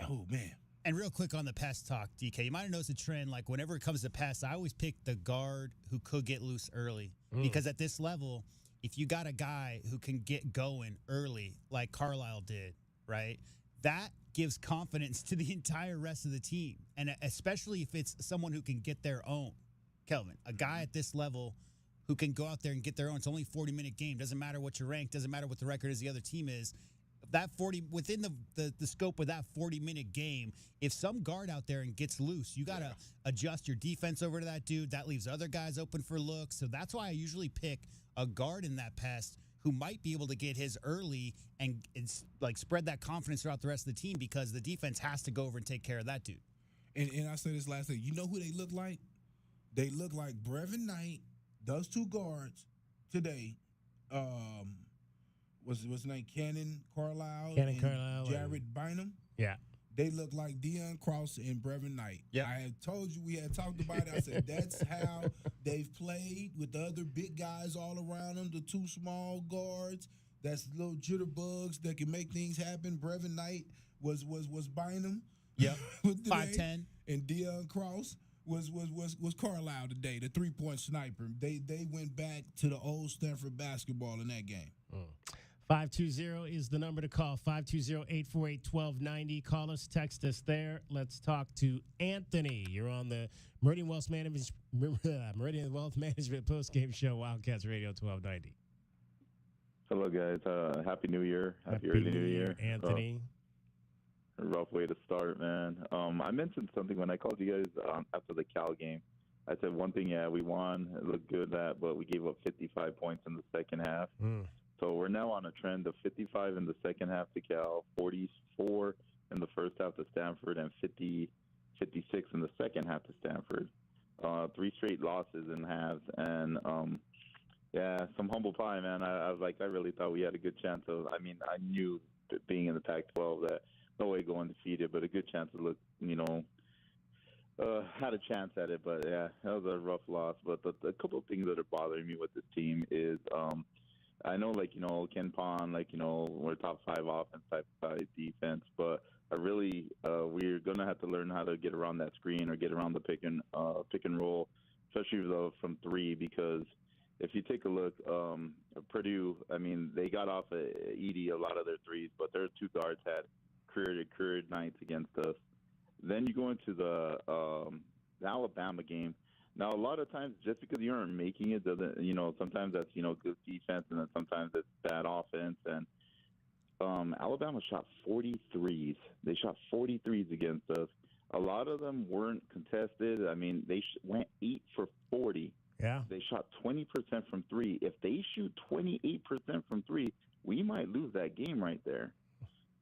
Oh, man. And real quick on the pass talk, DK, you might have noticed a trend. Like, whenever it comes to pass, I always pick the guard who could get loose early. Because at this level, if you got a guy who can get going early, like Carlisle did, right, that gives confidence to the entire rest of the team. And especially if it's someone who can get their own. Kelvin, a guy at this level who can go out there and get their own. It's only a 40-minute game. Doesn't matter what your rank. Doesn't matter what the record is the other team is. That 40 within the scope of that 40-minute game, if some guard out there and gets loose, you got to adjust your defense over to that dude. That leaves other guys open for looks. So that's why I usually pick a guard in that pass who might be able to get his early and it's like spread that confidence throughout the rest of the team, because the defense has to go over and take care of that dude. And I said this last thing. You know who they look like? They look like Brevin Knight, those two guards today. What's his name? Cannon Carlisle, Jared Bynum. Yeah. They look like Deion Cross and Brevin Knight. Yep. I had told you, we had talked about it. I said, that's how they've played with the other big guys all around them, the two small guards. That's little jitterbugs that can make things happen. Brevin Knight was Bynum. Yep. 5'10". And Deion Cross was Carlisle today, the three-point sniper. They went back to the old Stanford basketball in that game. 520 is the number to call, 520-848-1290. Call us, text us there. Let's talk to Anthony. You're on the Meridian Wealth Management Postgame Show, Wildcats Radio 1290. Hello, guys. Happy New Year. Happy early New Year. Anthony. Rough way to start, man. I mentioned something when I called you guys after the Cal game. I said one thing, we won. It looked good, but we gave up 55 points in the second half. So we're now on a trend of 55 in the second half to Cal, 44 in the first half to Stanford, and 56 in the second half to Stanford. 3 straight losses in halves. And, some humble pie, man. I was like, I really thought we had a good chance of, I knew being in the Pac-12 that no way going defeated, but a good chance to look, had a chance at it. But, that was a rough loss. But a couple of things that are bothering me with this team is I know, Ken Pond, we're top 5 offense, type 5 defense, but we're going to have to learn how to get around that screen or get around the pick and roll, especially from 3, because if you take a look, Purdue, they got off of Edey a lot of their threes, but their 2 guards had career nights against us. Then you go into the Alabama game. Now, a lot of times, just because you aren't making it doesn't, sometimes that's, good defense, and then sometimes it's bad offense. And Alabama shot 43s. They shot 43s against us. A lot of them weren't contested. I mean, they went 8 for 40. Yeah. They shot 20% from three. If they shoot 28% from three, we might lose that game right there.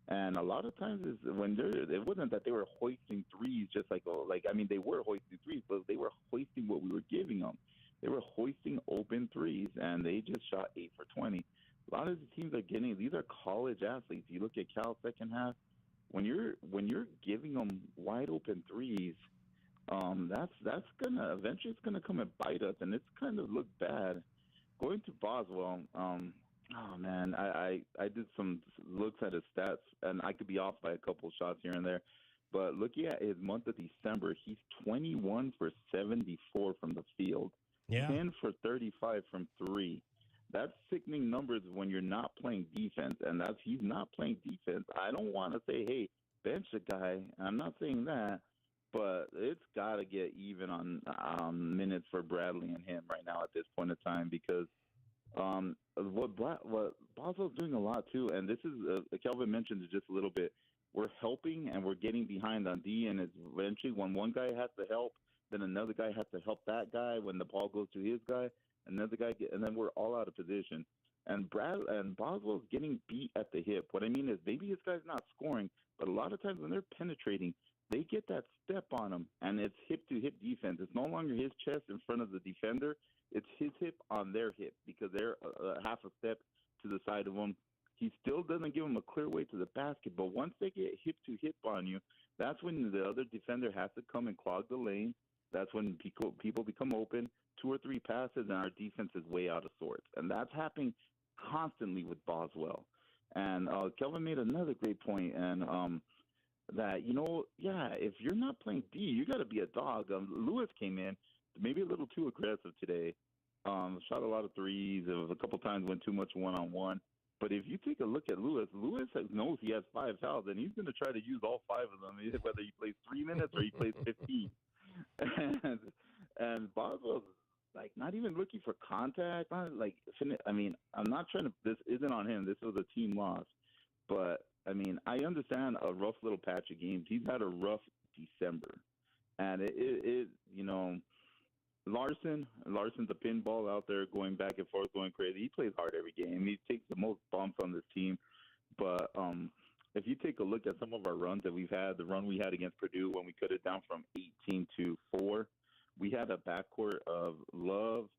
And a lot of times it wasn't that they were hoisting threes just they were hoisting threes, but they were hoisting what we were giving them. They were hoisting open threes, and they just shot 8 for 20. A lot of the teams are these are college athletes. You look at Cal second half, when you're giving them wide open threes, that's gonna eventually it's gonna come and bite us, and it's kind of look bad. Going to Boswell, oh man, I did some looks at his stats, and I could be off by a couple shots here and there, but looking at his month of December, he's 21 for 74 from the field, 10 for 35 from three. That's sickening numbers when you're not playing defense, and he's not playing defense. I don't want to say, hey, bench a guy. I'm not saying that, but it's got to get even on minutes for Bradley and him right now at this point in time, because what Boswell's doing a lot too, and this is Kelvin mentioned it just a little bit. We're helping and we're getting behind on D, and it's eventually when one guy has to help, then another guy has to help that guy. When the ball goes to his guy, another guy, and then we're all out of position. And Boswell's getting beat at the hip. What I mean is maybe his guy's not scoring, but a lot of times when they're penetrating, they get that step on him, and it's hip-to-hip defense. It's no longer his chest in front of the defender. It's his hip on their hip because they're half a step to the side of him. He still doesn't give him a clear way to the basket, but once they get hip-to-hip on you, that's when the other defender has to come and clog the lane. That's when people become open. 2 or 3 passes, and our defense is way out of sorts. And that's happening constantly with Boswell. And Kelvin made another great point, and that, if you're not playing D, you got to be a dog. Lewis came in maybe a little too aggressive today. Shot a lot of threes. A couple times went too much one-on-one. But if you take a look at Lewis knows he has 5 fouls, and he's going to try to use all 5 of them, whether he plays 3 minutes or he plays 15. And Boswell's not even looking for contact. I'm not trying to. This isn't on him. This was a team loss. But I mean, I understand a rough little patch of games. He's had a rough December, and Larson's a pinball out there, going back and forth, going crazy. He plays hard every game. He takes the most bumps on this team. But if you take a look at some of our runs that we've had, the run we had against Purdue when we cut it down from 18 to 4. We had a backcourt of Love,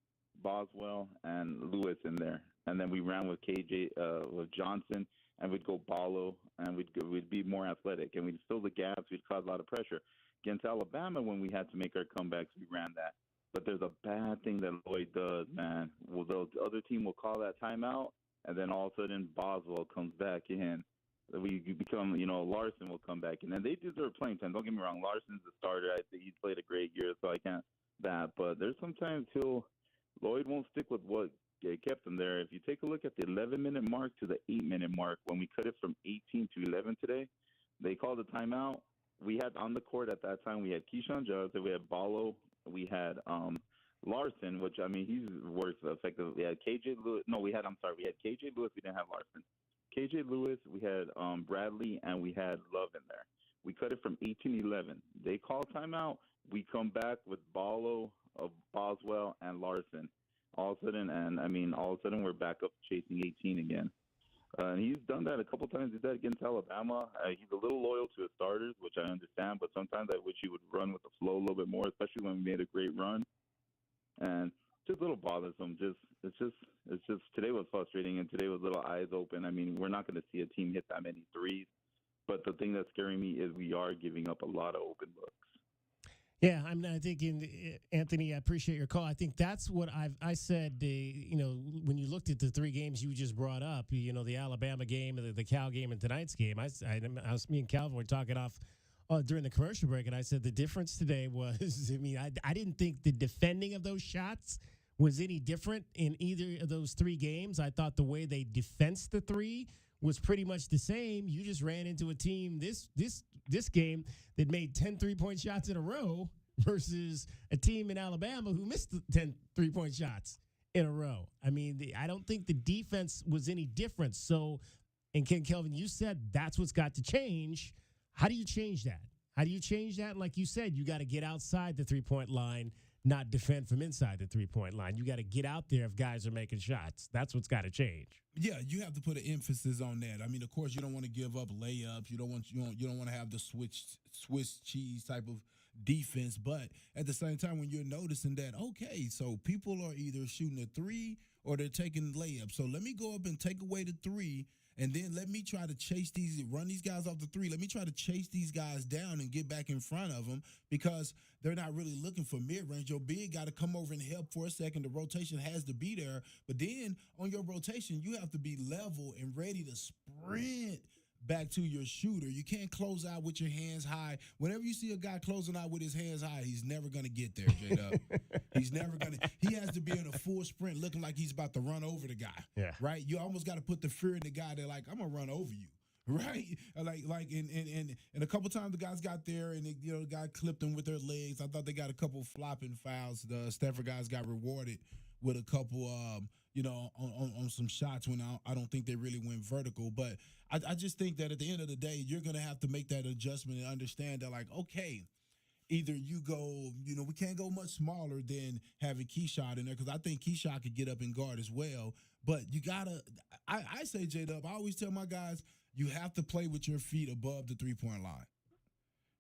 Boswell, and Lewis in there. And then we ran with KJ, with Johnson, and we'd go Ballo, and we'd be more athletic. And we'd fill the gaps. We'd cause a lot of pressure. Against Alabama, when we had to make our comebacks, we ran that. But there's a bad thing that Lloyd does, man. Well, the other team will call that timeout, and then all of a sudden Boswell comes back in. We become, Larson will come back, and then they deserve playing time. Don't get me wrong, Larson's the starter. I think he's played a great year, so I can't that. But there's sometimes Lloyd won't stick with what kept him there. If you take a look at the 11-minute mark to the 8-minute mark, when we cut it from 18 to 11 today, they called a timeout. We had on the court at that time, we had Keyshawn Johnson, we had Ballo, we had Larson, which, I mean, he's worked effectively. We had KJ Lewis. No, we had KJ Lewis. We didn't have Larson. KJ Lewis, we had Bradley, and we had Love in there. We cut it from 18-11. They call timeout. We come back with Ballo, Boswell, and Larson. All of a sudden, we're back up chasing 18 again. And he's done that a couple times. He did that against Alabama. He's a little loyal to his starters, which I understand, but sometimes I wish he would run with the flow a little bit more, especially when we made a great run. And just a little bothersome. It's just today was frustrating, and today was a little eyes open. I mean, we're not going to see a team hit that many threes, but the thing that's scaring me is we are giving up a lot of open looks. Yeah, I thinking, Anthony, I appreciate your call. I think that's what I said, when you looked at the 3 games you just brought up, the Alabama game, the Cal game, and tonight's game. Me and Calvin were talking off during the commercial break, and I said the difference today was, I didn't think the defending of those shots was any different in either of those 3 games. I thought the way they defensed the 3 was pretty much the same. You just ran into a team this game that made 10 3-point shots in a row versus a team in Alabama who missed 10 3-point shots in a row. I don't think the defense was any different. So, and Ken Kelvin, you said that's what's got to change. How do you change that? How do you change that? Like you said, you got to get outside the three-point line, not defend from inside the three-point line. You got to get out there if guys are making shots. That's what's got to change. Yeah, you have to put an emphasis on that. I mean, of course, you don't want to give up layups. You don't want to have the Swiss cheese type of defense. But at the same time, when you're noticing that, okay, so people are either shooting a three or they're taking layups. So let me go up and take away the three, and then let me try to run these guys off the three. Let me try to chase these guys down and get back in front of them because they're not really looking for mid-range. Your big got to come over and help for a second. The rotation has to be there. But then on your rotation, you have to be level and ready to sprint back to your shooter. You can't close out with your hands high. Whenever you see a guy closing out with his hands high, he's never going to get there, J-Dub. He's never going to. He has to be in a full sprint looking like he's about to run over the guy. Yeah. Right? You almost got to put the fear in the guy. They're like, I'm going to run over you. Right? And a couple times the guys got there and the guy clipped them with their legs. I thought they got a couple flopping fouls. The Stanford guys got rewarded with a couple on some shots when I don't think they really went vertical. But I just think that at the end of the day, you're going to have to make that adjustment and understand that, like, okay, either you go, we can't go much smaller than having Keyshawn in there because I think Keyshawn could get up and guard as well. But you got to – I say, J-Dub, I always tell my guys, you have to play with your feet above the three-point line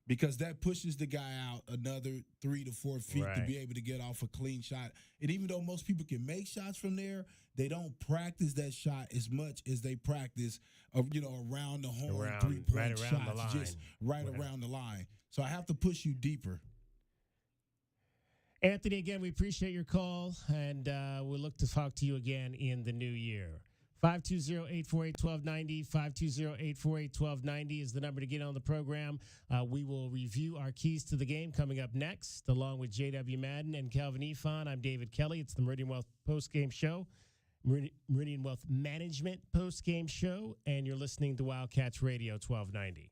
because that pushes the guy out another 3 to 4 feet to be able to get off a clean shot. And even though most people can make shots from there, they don't practice that shot as much as they practice, around the horn, three-point shots, just around the line. So I have to push you deeper. Anthony, again, we appreciate your call, and we'll look to talk to you again in the new year. 520-848-1290, 520-848-1290 is the number to get on the program. We will review our keys to the game coming up next, along with J.W. Madden and Calvin Efon. I'm David Kelly. It's the Meridian Wealth Postgame Show, Meridian Wealth Management Postgame Show, and you're listening to Wildcats Radio 1290.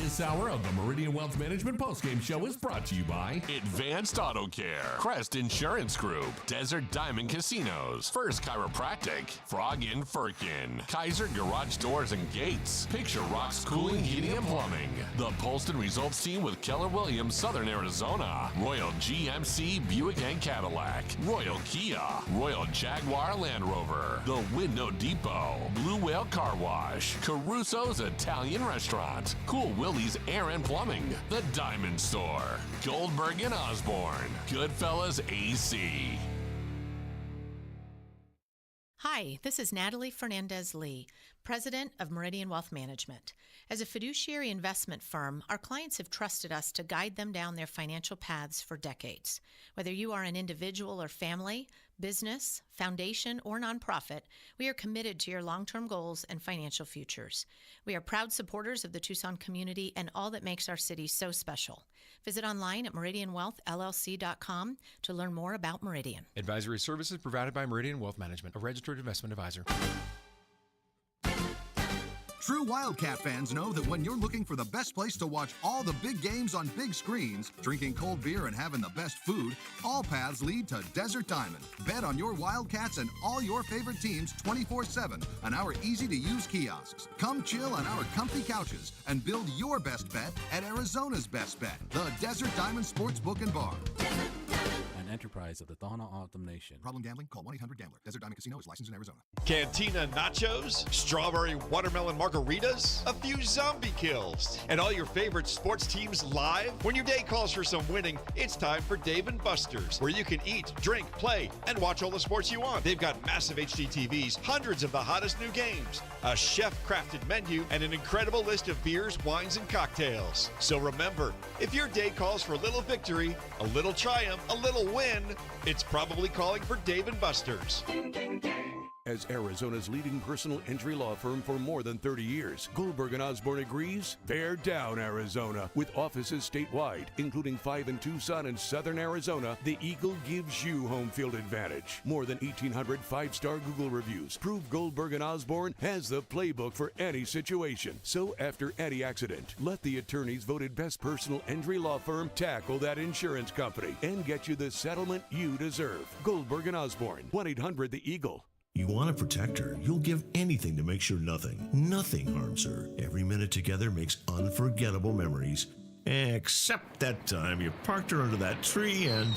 This hour of the Meridian Wealth Management Postgame Show is brought to you by Advanced Auto Care, Crest Insurance Group, Desert Diamond Casinos, First Chiropractic, Frog in Firkin, Kaiser Garage Doors and Gates, Picture Rocks Cooling, Heating and Plumbing, the Polston Results Team with Keller Williams, Southern Arizona, Royal GMC Buick and Cadillac, Royal Kia, Royal Jaguar Land Rover, the Window Depot, Blue Whale Car Wash, Caruso's Italian Restaurant, Cool Willie's Air and Plumbing, The Diamond Store, Goldberg and Osborne, Goodfellas AC. Hi, this is Natalie Fernandez-Lee, President of Meridian Wealth Management. As a fiduciary investment firm, our clients have trusted us to guide them down their financial paths for decades. Whether you are an individual or family, business, foundation, or nonprofit, we are committed to your long-term goals and financial futures. We are proud supporters of the Tucson community and all that makes our city so special. Visit online at meridianwealthllc.com to learn more about Meridian. Advisory services provided by Meridian Wealth Management, a registered investment advisor. True Wildcat fans know that when you're looking for the best place to watch all the big games on big screens, drinking cold beer and having the best food, all paths lead to Desert Diamond. Bet on your Wildcats and all your favorite teams 24/7 on our easy-to-use kiosks. Come chill on our comfy couches and build your best bet at Arizona's best bet, the Desert Diamond Sportsbook and Bar. Enterprise of the Tohono O'odham Nation. Problem gambling? Call 1-800-GAMBLER. Desert Diamond Casino is licensed in Arizona. Cantina nachos, strawberry watermelon margaritas, a few zombie kills, and all your favorite sports teams live? When your day calls for some winning, it's time for Dave & Buster's, where you can eat, drink, play, and watch all the sports you want. They've got massive HD TVs, hundreds of the hottest new games, a chef-crafted menu, and an incredible list of beers, wines, and cocktails. So remember, if your day calls for a little victory, a little triumph, a little win, it's probably calling for Dave & Buster's. As Arizona's leading personal injury law firm for more than 30 years, Goldberg & Osborne agrees, bear down, Arizona. With offices statewide, including 5 in Tucson and Southern Arizona, the Eagle gives you home field advantage. More than 1,800 five-star Google reviews prove Goldberg & Osborne has the playbook for any situation. So after any accident, let the attorneys voted best personal injury law firm tackle that insurance company and get you the settlement you deserve. Goldberg & Osborne, 1-800-THE-EAGLE. You want to protect her. You'll give anything to make sure nothing harms her. Every minute together makes unforgettable memories. Except that time you parked her under that tree and...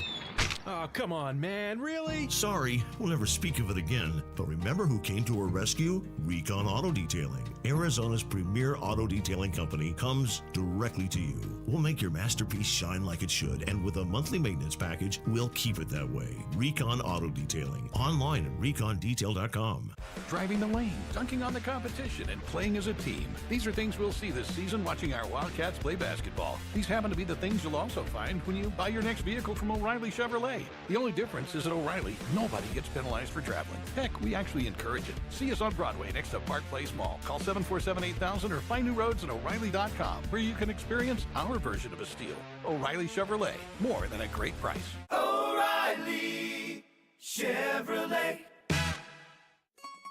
Oh, come on, man. Really? Sorry, we'll never speak of it again. But remember who came to her rescue? Recon Auto Detailing. Arizona's premier auto detailing company comes directly to you. We'll make your masterpiece shine like it should, and with a monthly maintenance package, we'll keep it that way. Recon Auto Detailing. Online at recondetail.com. Driving the lane, dunking on the competition, and playing as a team. These are things we'll see this season watching our Wildcats play basketball. These happen to be the things you'll also find when you buy your next vehicle from O'Reilly Chevrolet. The only difference is at O'Reilly, nobody gets penalized for traveling. Heck, we actually encourage it. See us on Broadway next to Park Place Mall. Call 747-8000 or find new roads at O'Reilly.com, where you can experience our version of a steal. O'Reilly Chevrolet, more than a great price. O'Reilly Chevrolet.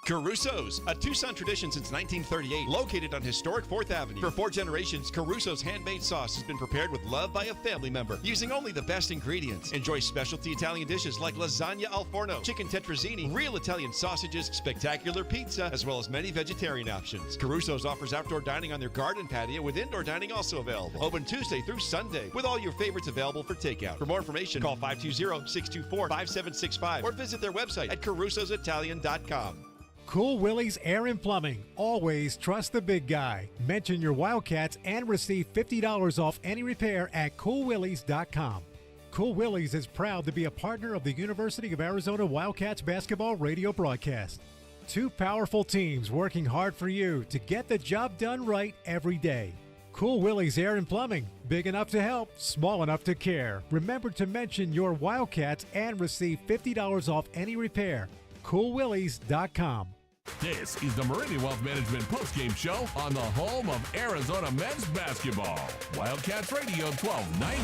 Caruso's, a Tucson tradition since 1938, located on historic 4th Avenue. For 4 generations, Caruso's handmade sauce has been prepared with love by a family member, using only the best ingredients. Enjoy specialty Italian dishes like lasagna al forno, chicken tetrazzini, real Italian sausages, spectacular pizza, as well as many vegetarian options. Caruso's offers outdoor dining on their garden patio, with indoor dining also available. Open Tuesday through Sunday, with all your favorites available for takeout. For more information, call 520-624-5765 or visit their website at carusositalian.com. Cool Willie's Air and Plumbing. Always trust the big guy. Mention your Wildcats and receive $50 off any repair at coolwillies.com. Cool Willie's is proud to be a partner of the University of Arizona Wildcats basketball radio broadcast. 2 powerful teams working hard for you to get the job done right every day. Cool Willie's Air and Plumbing. Big enough to help, small enough to care. Remember to mention your Wildcats and receive $50 off any repair. coolwillies.com. This is the Meridian Wealth Management postgame show on the home of Arizona men's basketball. Wildcats Radio 1290.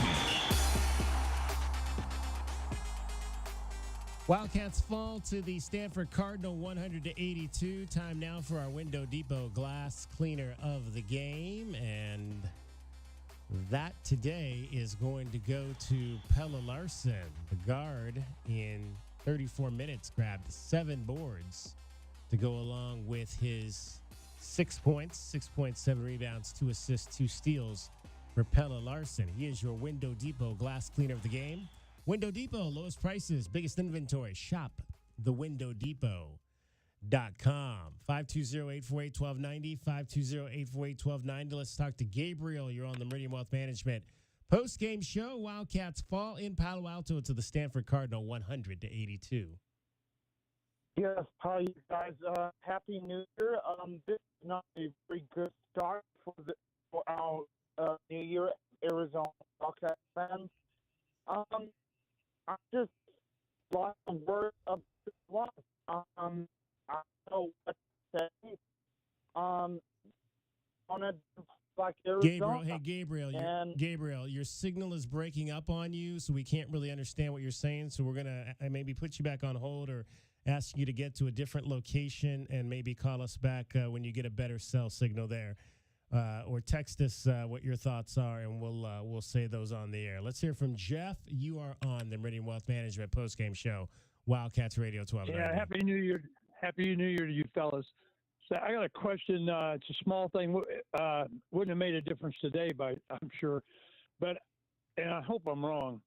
Wildcats fall to the Stanford Cardinal 100-82. Time now for our Window Depot glass cleaner of the game. And that today is going to go to Pelle Larsson. The guard in 34 minutes grabbed 7 boards to go along with his 6 points, 6.7 rebounds, 2 assists, 2 steals for Pelle Larsson. He is your Window Depot glass cleaner of the game. Window Depot, lowest prices, biggest inventory. Shop thewindowdepot.com. 520-848-1290, 520-848-1290. Let's talk to Gabriel. You're on the Meridian Wealth Management post-game show. Wildcats fall in Palo Alto to the Stanford Cardinal 100-82. Yes, hi, you guys. Happy New Year. This is not a very good start for our New Year, Arizona Wildcat fans. I just lost the word of this one. I don't know what to say. Like Gabriel, hey Gabriel, your signal is breaking up on you, so we can't really understand what you're saying. So we're gonna maybe put you back on hold or ask you to get to a different location and maybe call us back when you get a better cell signal there, or text us what your thoughts are, and we'll say those on the air. Let's hear from Jeff. You are on the Meridian Wealth Management postgame show, Wildcats Radio 12. Yeah, Happy New Year to you fellas. So I got a question. It's a small thing. Wouldn't have made a difference today, but I'm sure. And I hope I'm wrong.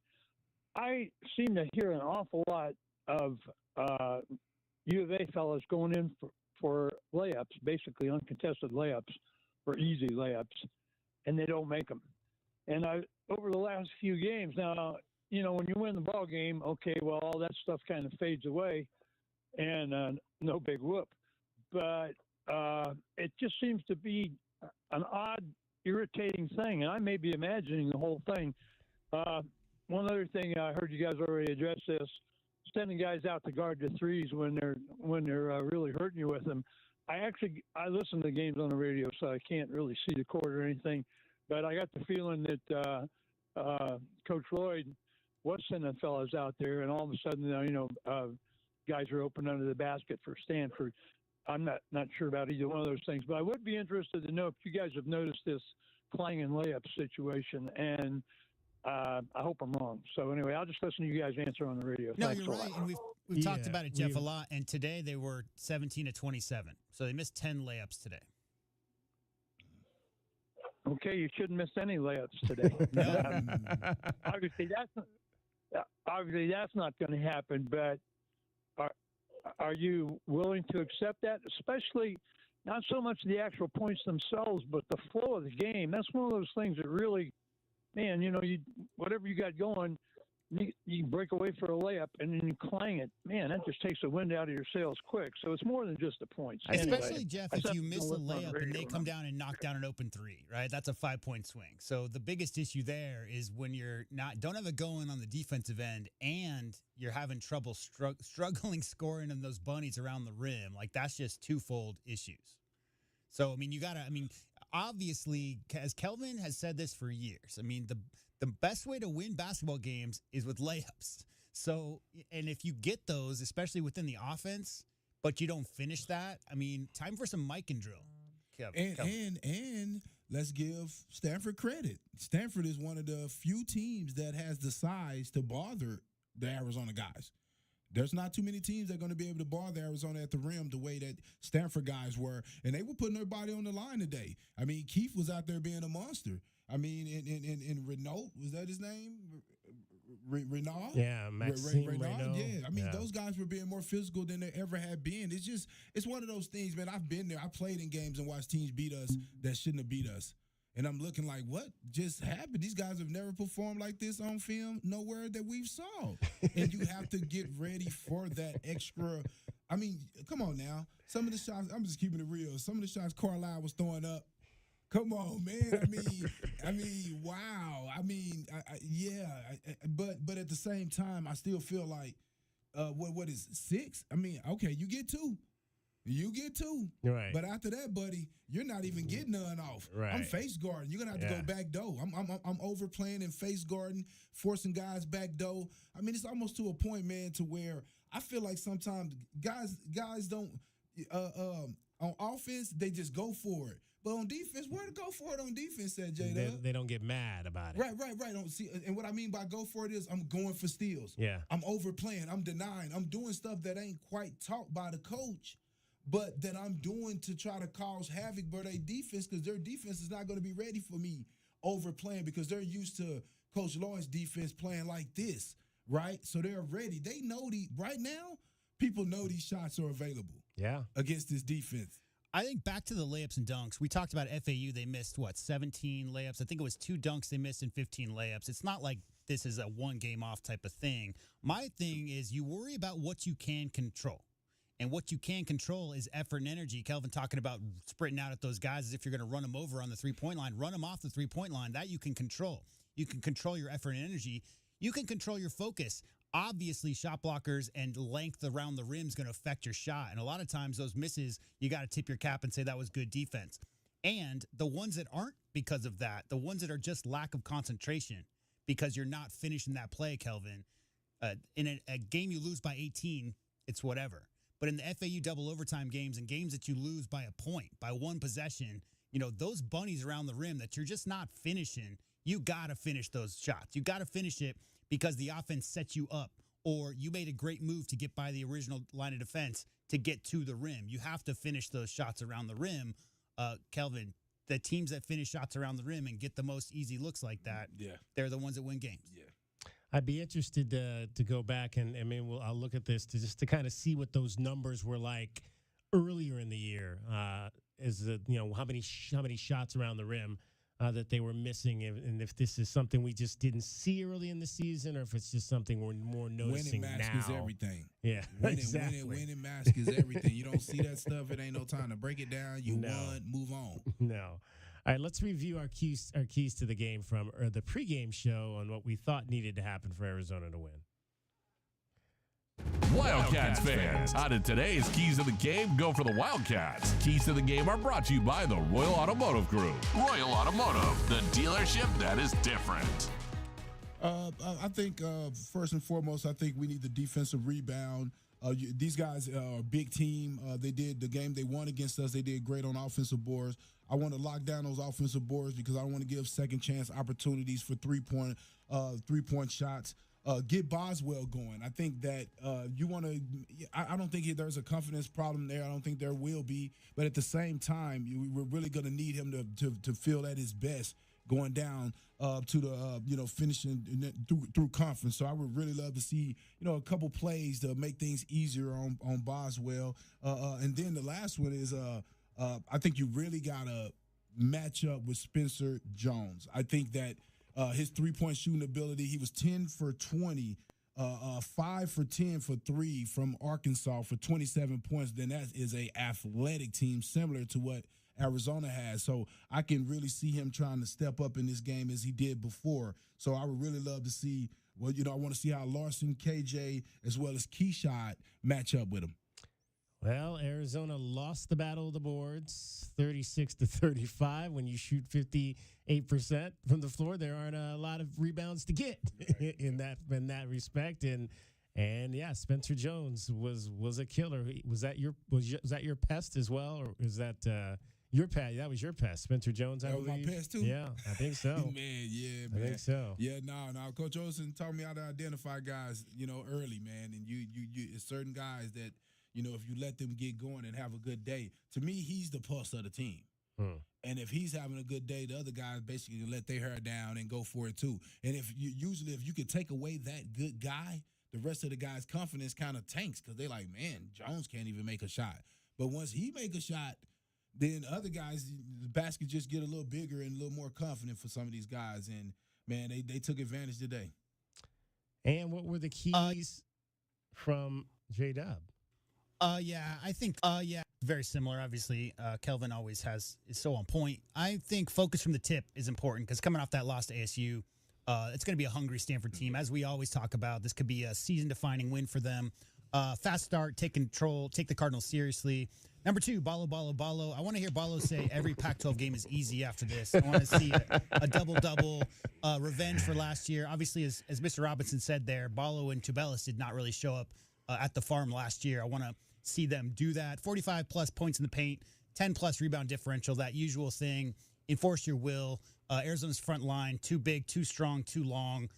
I seem to hear an awful lot of U of A fellas going in for layups, basically uncontested layups or easy layups, and they don't make them. And over the last few games now, when you win the ball game, okay, well, all that stuff kind of fades away, and no big whoop. But it just seems to be an odd, irritating thing, and I may be imagining the whole thing. One other thing, I heard you guys already address this: sending guys out to guard the threes when they're really hurting you with them. I listen to the games on the radio, so I can't really see the court or anything, but I got the feeling that Coach Lloyd was sending fellas out there, and all of a sudden, guys are open under the basket for Stanford. I'm not sure about either one of those things, but I would be interested to know if you guys have noticed this clanging layup situation, and I hope I'm wrong. So anyway, I'll just listen to you guys answer on the radio. No, Thanks you're a lot. right, and We've talked about it, Jeff, a lot, and today they were 17 to 27. So they missed 10 layups today. Okay, you shouldn't miss any layups today. Obviously, that's not going to happen. But are you willing to accept that? Especially not so much the actual points themselves, but the flow of the game. That's one of those things that really, man, whatever you got going, you break away for a layup and then you clang it. Man, that just takes the wind out of your sails quick. So it's more than just the points. Especially, anyway, Jeff, if you miss a layup and they come down and knock down an open three, right? That's a 5-point swing. So the biggest issue there is when you're don't have it going on the defensive end and you're having trouble struggling scoring in those bunnies around the rim. Like, that's just twofold issues. So, I mean, obviously, as Kelvin has said this for years, I mean, the best way to win basketball games is with layups. So, and if you get those, especially within the offense, but you don't finish that, I mean, time for some mic and drill. And let's give Stanford credit. Stanford is one of the few teams that has the size to bother the Arizona guys. There's not too many teams that are going to be able to bother Arizona at the rim the way that Stanford guys were, and they were putting their body on the line today. I mean, Keith was out there being a monster. I mean, in Renault, was that his name? Renault? Yeah, Maxime Renault. Yeah, I mean, those guys were being more physical than they ever had been. It's one of those things, man. I've been there. I played in games and watched teams beat us that shouldn't have beat us. And I'm looking like, what just happened? These guys have never performed like this on film, nowhere that we've saw. And you have to get ready for that extra. I mean, come on now. Some of the shots, I'm just keeping it real. Some of the shots Carlisle was throwing up. Come on, man. I mean, wow. I mean, but at the same time, I still feel like, what is it, 6? I mean, okay, you get 2. You get 2. Right. But after that, buddy, you're not even getting none off. Right. I'm face guarding. You're going to have to go back door. I'm overplaying and face guarding, forcing guys back door. I mean, it's almost to a point, man, to where I feel like sometimes guys don't on offense, they just go for it. But on defense, where to go for it on defense, said J-Dub? They don't get mad about it. Right. Don't see, and what I mean by go for it is I'm going for steals. Yeah. I'm overplaying. I'm denying. I'm doing stuff that ain't quite taught by the coach, but that I'm doing to try to cause havoc for their defense, because their defense is not going to be ready for me overplaying because they're used to Coach Lawrence defense playing like this, right? So they're ready. They know right now, people know these shots are available. Yeah. Against this defense. I think back to the layups and dunks. We talked about FAU. They missed, 17 layups? I think it was 2 dunks they missed and 15 layups. It's not like this is a one-game-off type of thing. My thing is you worry about what you can control. And what you can control is effort and energy. Kelvin talking about sprinting out at those guys as if you're going to run them over on the three-point line. Run them off the three-point line. That you can control. You can control your effort and energy. You can control your focus. Obviously, shot blockers and length around the rim is going to affect your shot. And a lot of times those misses, you got to tip your cap and say that was good defense. And the ones that aren't because of that, the ones that are just lack of concentration because you're not finishing that play, Kelvin, in a game you lose by 18, it's whatever. But in the FAU double overtime games and games that you lose by a point, by one possession, those bunnies around the rim that you're just not finishing, you got to finish those shots. You got to finish it because the offense sets you up, or you made a great move to get by the original line of defense to get to the rim. You have to finish those shots around the rim. Kelvin, the teams that finish shots around the rim and get the most easy looks like that, they're the ones that win games. Yeah. I'd be interested to go back and I'll look at this to kind of see what those numbers were like earlier in the year. How many shots around the rim that they were missing, and if this is something we just didn't see early in the season, or if it's just something we're more noticing now. Winning mask is everything. Yeah, exactly. Winning mask is everything. You don't see that stuff. It ain't no time to break it down. You won, move on. No. All right, let's review our keys to the game from the pregame show on what we thought needed to happen for Arizona to win. Wildcats fans, how did today's keys to the game go for the Wildcats? Keys to the game are brought to you by the Royal Automotive Group. Royal Automotive, the dealership that is different. I think first and foremost, I think we need the defensive rebound. These guys are a big team. They did the game they won against us. They did great on offensive boards. I want to lock down those offensive boards because I don't want to give second chance opportunities for three-point shots. get Boswell going. I think that you want to. I don't think there's a confidence problem there. I don't think there will be. But at the same time, we're really going to need him to feel at his best going down to the finishing through conference. So I would really love to see a couple plays to make things easier on Boswell. And then the last one is I think you really got to match up with Spencer Jones. I think that. His three-point shooting ability, he was 10 for 20, 5 for 10 for 3 from Arkansas for 27 points. Then that is a athletic team similar to what Arizona has. So I can really see him trying to step up in this game as he did before. So I would really love to see, I want to see how Larson, KJ, as well as Keyshot match up with him. Well, Arizona lost the battle of the boards 36-35. When you shoot 58% from the floor, there aren't a lot of rebounds to get in that respect. And yeah, Spencer Jones was a killer. Was that your pest as well, or is that your pest? That was your pest, Spencer Jones. That was my pest too. Yeah, I think so. Man. I think so. Yeah, no. Coach Olsen taught me how to identify guys, early, man. And you certain guys that. If you let them get going and have a good day, to me, he's the pulse of the team. And if he's having a good day, the other guys basically let their hair down and go for it too. And if you could take away that good guy, the rest of the guys' confidence kind of tanks because they're like, man, Jones can't even make a shot. But once he make a shot, then other guys, the basket just get a little bigger and a little more confident for some of these guys. And man, they took advantage today. And what were the keys from J-Dub? I think very similar. Obviously, Kelvin always is so on point. I think focus from the tip is important because coming off that loss to ASU, it's going to be a hungry Stanford team. As we always talk about, this could be a season-defining win for them. Fast start, take control, take the Cardinals seriously. Number 2, Ballo. I want to hear Ballo say every Pac-12 game is easy after this. I want to see a double-double, revenge for last year. Obviously, as Mr. Robinson said there, Ballo and Tubelis did not really show up at the farm last year. I want to see them do that. 45-plus points in the paint, 10-plus rebound differential, that usual thing. Enforce your will. Arizona's front line, too big, too strong, too long.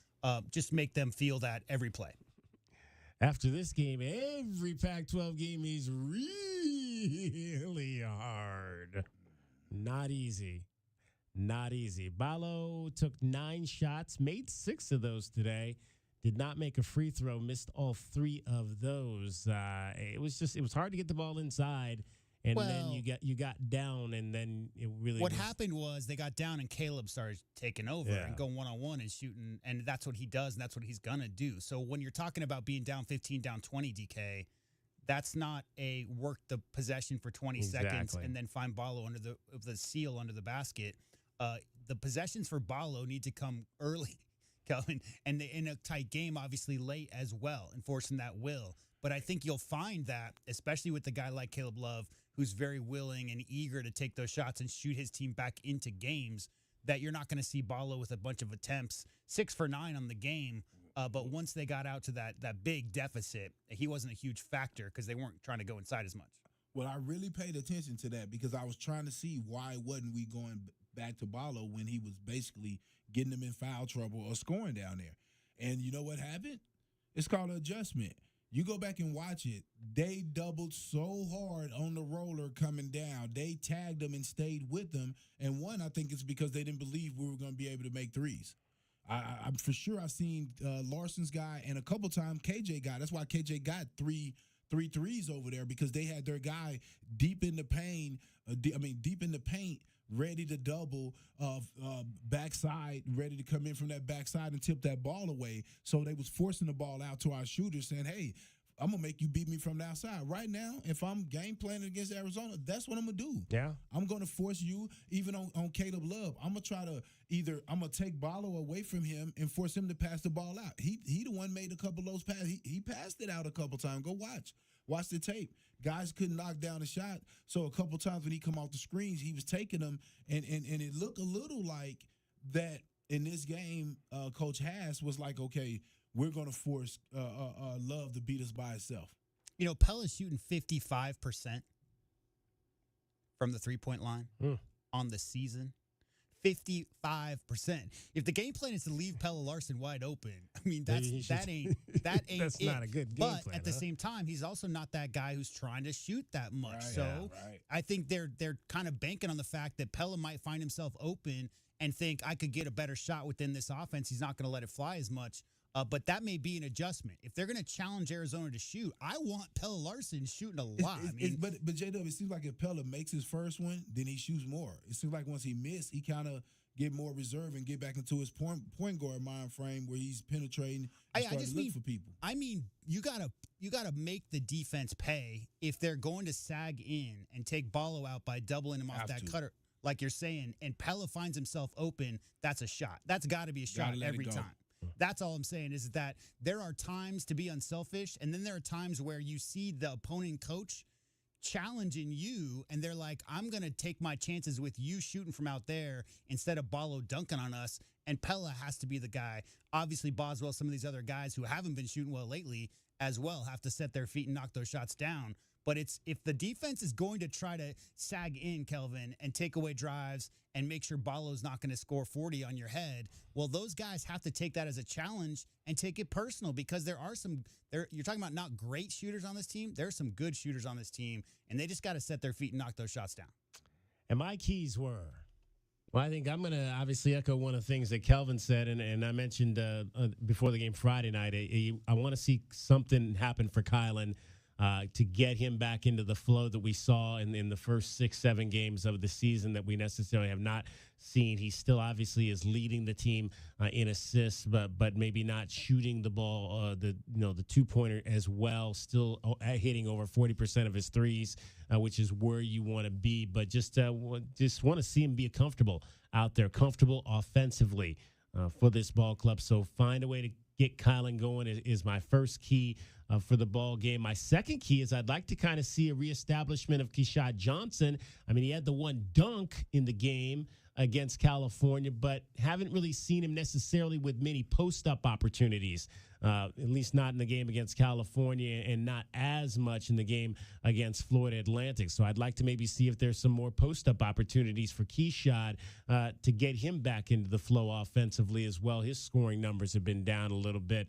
Just make them feel that every play. After this game, every Pac-12 game is really hard. Not easy. Ballo took 9 shots, made 6 of those today. Did not make a free throw, missed all 3 of those. It was hard to get the ball inside, and then you got down, and then it really. What happened was they got down, and Caleb started taking over and going 1-on-1 and shooting, and that's what he does, and that's what he's gonna do. So when you're talking about being down 15, down 20, DK, that's not a work the possession for 20 seconds and then find Ballo under the seal under the basket. The possessions for Ballo need to come early. Kelvin, and in a tight game, obviously late as well, enforcing that will. But I think you'll find that, especially with a guy like Caleb Love, who's very willing and eager to take those shots and shoot his team back into games, that you're not going to see Ballo with a bunch of attempts, 6 for 9 on the game. But once they got out to that big deficit, he wasn't a huge factor because they weren't trying to go inside as much. Well, I really paid attention to that because I was trying to see why wasn't we going back to Ballo when he was basically getting them in foul trouble or scoring down there. And you know what happened? It's called an adjustment. You go back and watch it. They doubled so hard on the roller coming down. They tagged them and stayed with them. And one, I think it's because they didn't believe we were going to be able to make threes. I'm for sure I seen Larson's guy and a couple times KJ got. That's why KJ got three threes over there because they had their guy deep in the paint, ready to double, backside, ready to come in from that backside and tip that ball away. So they was forcing the ball out to our shooters saying, hey, I'm going to make you beat me from the outside. Right now, if I'm game planning against Arizona, that's what I'm going to do. Yeah. I'm going to force you, even on Caleb Love. I'm going to try to I'm going to take Ballo away from him and force him to pass the ball out. He the one made a couple of those passes. He passed it out a couple times. Go watch the tape. Guys couldn't knock down a shot. So a couple times when he come off the screens, he was taking them. And it looked a little like that in this game, Coach Haas was like, okay, we're going to force Love to beat us by itself. You know, Pell is shooting 55% from the three-point line on the season. 55%. If the game plan is to leave Pelle Larsson wide open, I mean that ain't That's it. not a good game But plan, at the huh? same time, he's also not that guy who's trying to shoot that much. Right, So right. I think they're kind of banking on the fact that Pelle might find himself open and think I could get a better shot within this offense. He's not going to let it fly as much. But that may be an adjustment. If they're going to challenge Arizona to shoot, I want Pelle Larsson shooting a lot. But J-Dub, it seems like if Pelle makes his first one, then he shoots more. It seems like once he missed, he kind of get more reserve and get back into his point guard mind frame where he's penetrating and starting to look for people. I mean, you gotta make the defense pay if they're going to sag in and take Ballo out by doubling him off that cutter, like you're saying, and Pelle finds himself open. That's a shot. That's got to be a shot every time. That's all I'm saying is that there are times to be unselfish, and then there are times where you see the opponent coach challenging you, and they're like, I'm going to take my chances with you shooting from out there instead of Ballo dunking on us, and Pelle has to be the guy. Obviously, Boswell, some of these other guys who haven't been shooting well lately as well have to set their feet and knock those shots down. But it's if the defense is going to try to sag in, Kelvin, and take away drives and make sure Ballo's not going to score 40 on your head, well, those guys have to take that as a challenge and take it personal because there are some you're talking about not great shooters on this team. There are some good shooters on this team, and they just got to set their feet and knock those shots down. And my keys were, well, I think I'm going to obviously echo one of the things that Kelvin said, and I mentioned before the game Friday night. I want to see something happen for Kylan to get him back into the flow that we saw in the first 6-7 games of the season that we necessarily have not seen. He still obviously is leading the team in assists, but maybe not shooting the ball, the 2-pointer as well. Still hitting over 40% of his threes, which is where you want to be. But just want to see him be comfortable out there, comfortable offensively for this ball club. So find a way to get Kylan going is my first key for the ball game. My second key is I'd like to kind of see a reestablishment of Keshad Johnson. I mean, he had the one dunk in the game against California, but haven't really seen him necessarily with many post-up opportunities, at least not in the game against California and not as much in the game against Florida Atlantic. So I'd like to maybe see if there's some more post-up opportunities for Keshad to get him back into the flow offensively as well. His scoring numbers have been down a little bit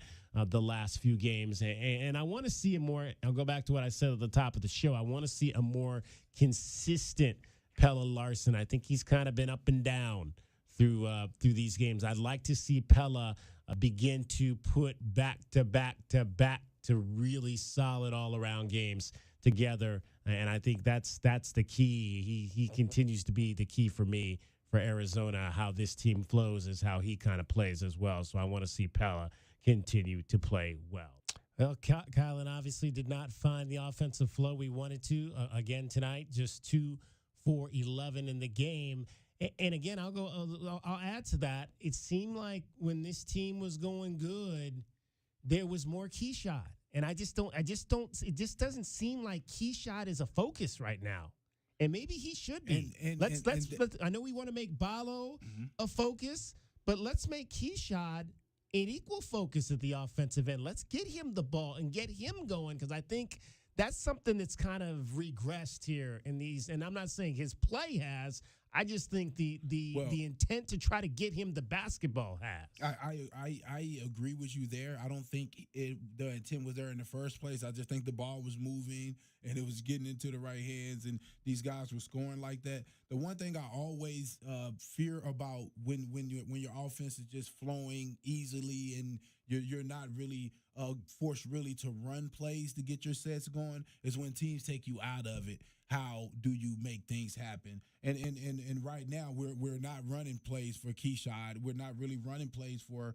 the last few games. And I want to see a more, I'll go back to what I said at the top of the show, I want to see a more consistent Pelle Larsson. I think he's kind of been up and down through these games. I'd like to see Pelle begin to put back to really solid all-around games together, and I think that's the key. He continues to be the key for me for Arizona. How this team flows is how he kind of plays as well. So I want to see Pelle continue to play well. Well, Kylan obviously did not find the offensive flow we wanted to again tonight. Just 2 for 11 in the game. And again, I'll add to that. It seemed like when this team was going good, there was more Keshad. And it just doesn't seem like Keshad is a focus right now. And maybe he should be. Let's I know we want to make Ballo a focus, but let's make Keshad an equal focus at the offensive end. Let's get him the ball and get him going, because I think that's something that's kind of regressed here in these. And I'm not saying his play has. I just think the intent to try to get him the basketball has. I agree with you there. I don't think the intent was there in the first place. I just think the ball was moving and it was getting into the right hands, and these guys were scoring like that. The one thing I always fear about when your offense is just flowing easily and you're not really forced really to run plays to get your sets going is when teams take you out of it. How do you make things happen? And right now we're not running plays for Keshad. We're not really running plays for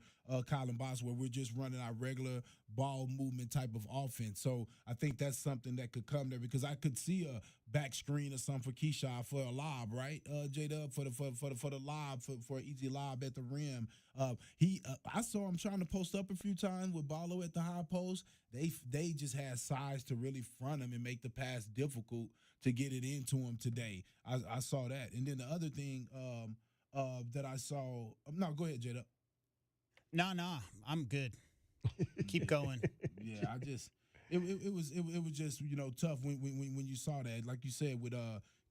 Colin Boswell. We're just running our regular ball movement type of offense. So I think that's something that could come there, because I could see a back screen or something for Keshad for a lob, right? J-Dub for the lob for an easy lob at the rim. I saw him trying to post up a few times with Ballo at the high post. They just had size to really front him and make the pass difficult to get it into him today. I saw that. And then the other thing that I saw, no, go ahead, J-Dub. No, I'm good. Keep going. Yeah, it was just tough when you saw that, like you said, with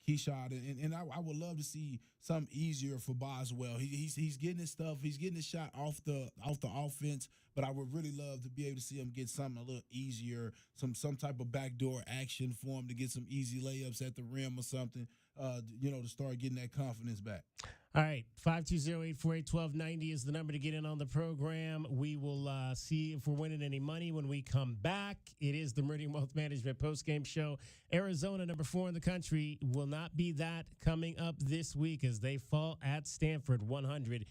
Keyshawn, and I would love to see something easier for Boswell. He's getting his stuff. He's getting his shot off the offense, but I would really love to be able to see him get something a little easier, some type of backdoor action for him to get some easy layups at the rim or something, to start getting that confidence back. All right, 520-848-1290 is the number to get in on the program. We will see if we're winning any money when we come back. It is the Meridian Wealth Management postgame show. Arizona, number 4 in the country, will not be that coming up this week as they fall at Stanford 100-82.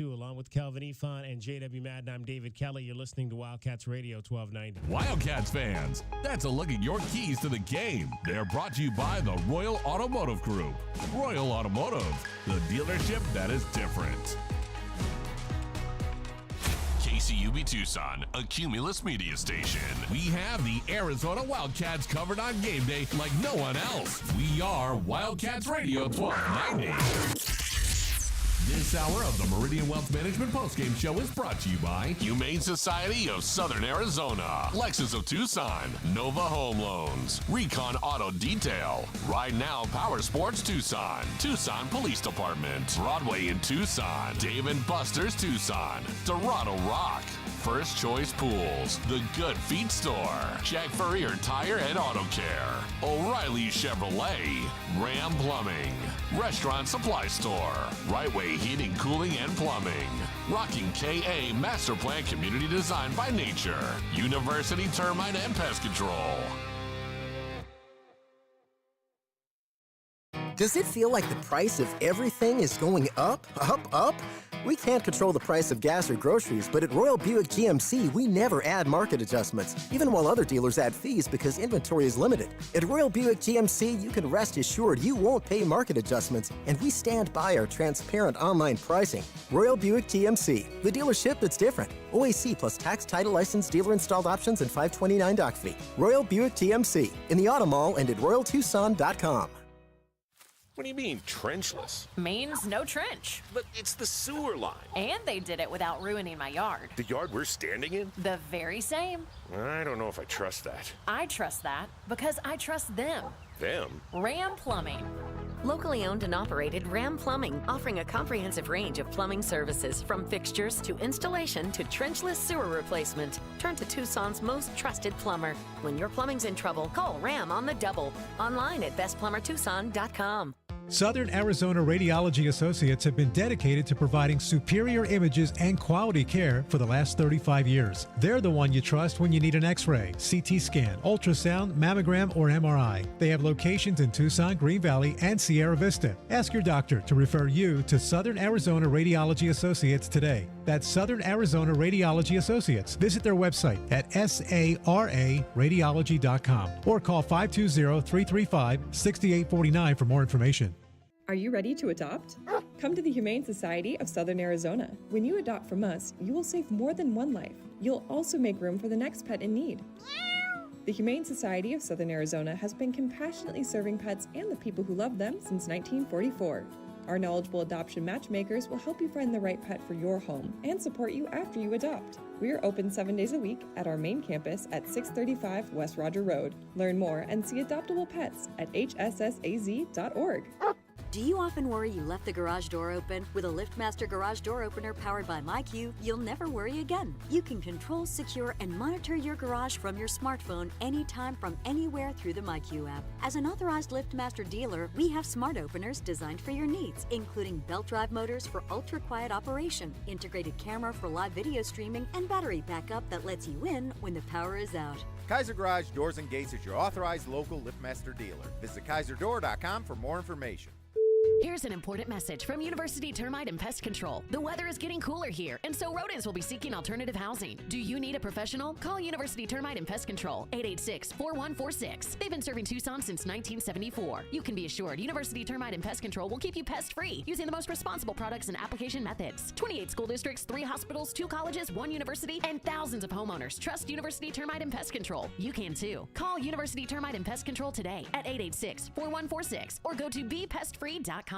Along with Kelvin Ifan and JW Madden, I'm David Kelly. You're listening to Wildcats Radio 1290. Wildcats fans, that's a look at your keys to the game. They're brought to you by the Royal Automotive Group. Royal Automotive, the dealership that is different. KCUB Tucson, a Cumulus media station. We have the Arizona Wildcats covered on game day like no one else. We are Wildcats Radio 1290. This hour of the Meridian Wealth Management postgame show is brought to you by Humane Society of Southern Arizona, Lexus of Tucson, Nova Home Loans, Recon Auto Detail, Ride Now Power Sports Tucson, Tucson Police Department, Broadway in Tucson, Dave & Buster's Tucson, Dorado Rock, First Choice Pools, The Good Feet Store, Jack Furrier Tire and Auto Care, O'Reilly Chevrolet, Ram Plumbing, Restaurant Supply Store, Right Way Heating, Cooling, and Plumbing, Rocking KA Master Plan Community Design by Nature, University Termite and Pest Control. Does it feel like the price of everything is going up, up, up? We can't control the price of gas or groceries, but at Royal Buick GMC, we never add market adjustments, even while other dealers add fees because inventory is limited. At Royal Buick GMC, you can rest assured you won't pay market adjustments, and we stand by our transparent online pricing. Royal Buick GMC, the dealership that's different. OAC plus tax, title, license, dealer installed options, and $529 doc fee. Royal Buick GMC, in the Auto Mall and at RoyalTucson.com. What do you mean, trenchless? Means no trench. But it's the sewer line. And they did it without ruining my yard. The yard we're standing in? The very same. I don't know if I trust that. I trust that because I trust them. Them? Ram Plumbing. Locally owned and operated Ram Plumbing, offering a comprehensive range of plumbing services from fixtures to installation to trenchless sewer replacement. Turn to Tucson's most trusted plumber. When your plumbing's in trouble, call Ram on the double. Online at bestplumbertucson.com. Southern Arizona Radiology Associates have been dedicated to providing superior images and quality care for the last 35 years. They're the one you trust when you need an X-ray, CT scan, ultrasound, mammogram, or MRI. They have locations in Tucson, Green Valley, and Sierra Vista. Ask your doctor to refer you to Southern Arizona Radiology Associates today. That's Southern Arizona Radiology Associates. Visit their website at sararadiology.com or call 520-335-6849 for more information. Are you ready to adopt? Come to the Humane Society of Southern Arizona. When you adopt from us, you will save more than one life. You'll also make room for the next pet in need. The Humane Society of Southern Arizona has been compassionately serving pets and the people who love them since 1944. Our knowledgeable adoption matchmakers will help you find the right pet for your home and support you after you adopt. We are open 7 days a week at our main campus at 635 West Roger Road. Learn more and see adoptable pets at hssaz.org. Do you often worry you left the garage door open? With a LiftMaster garage door opener powered by MyQ, you'll never worry again. You can control, secure, and monitor your garage from your smartphone anytime from anywhere through the MyQ app. As an authorized LiftMaster dealer, we have smart openers designed for your needs, including belt drive motors for ultra-quiet operation, integrated camera for live video streaming, and battery backup that lets you in when the power is out. Kaiser Garage Doors and Gates is your authorized local LiftMaster dealer. Visit KaiserDoor.com for more information. Here's an important message from University Termite and Pest Control. The weather is getting cooler here, and so rodents will be seeking alternative housing. Do you need a professional? Call University Termite and Pest Control, 886-4146. They've been serving Tucson since 1974. You can be assured University Termite and Pest Control will keep you pest-free using the most responsible products and application methods. 28 school districts, 3 hospitals, 2 colleges, 1 university, and thousands of homeowners trust University Termite and Pest Control. You can too. Call University Termite and Pest Control today at 886-4146 or go to bepestfree.com.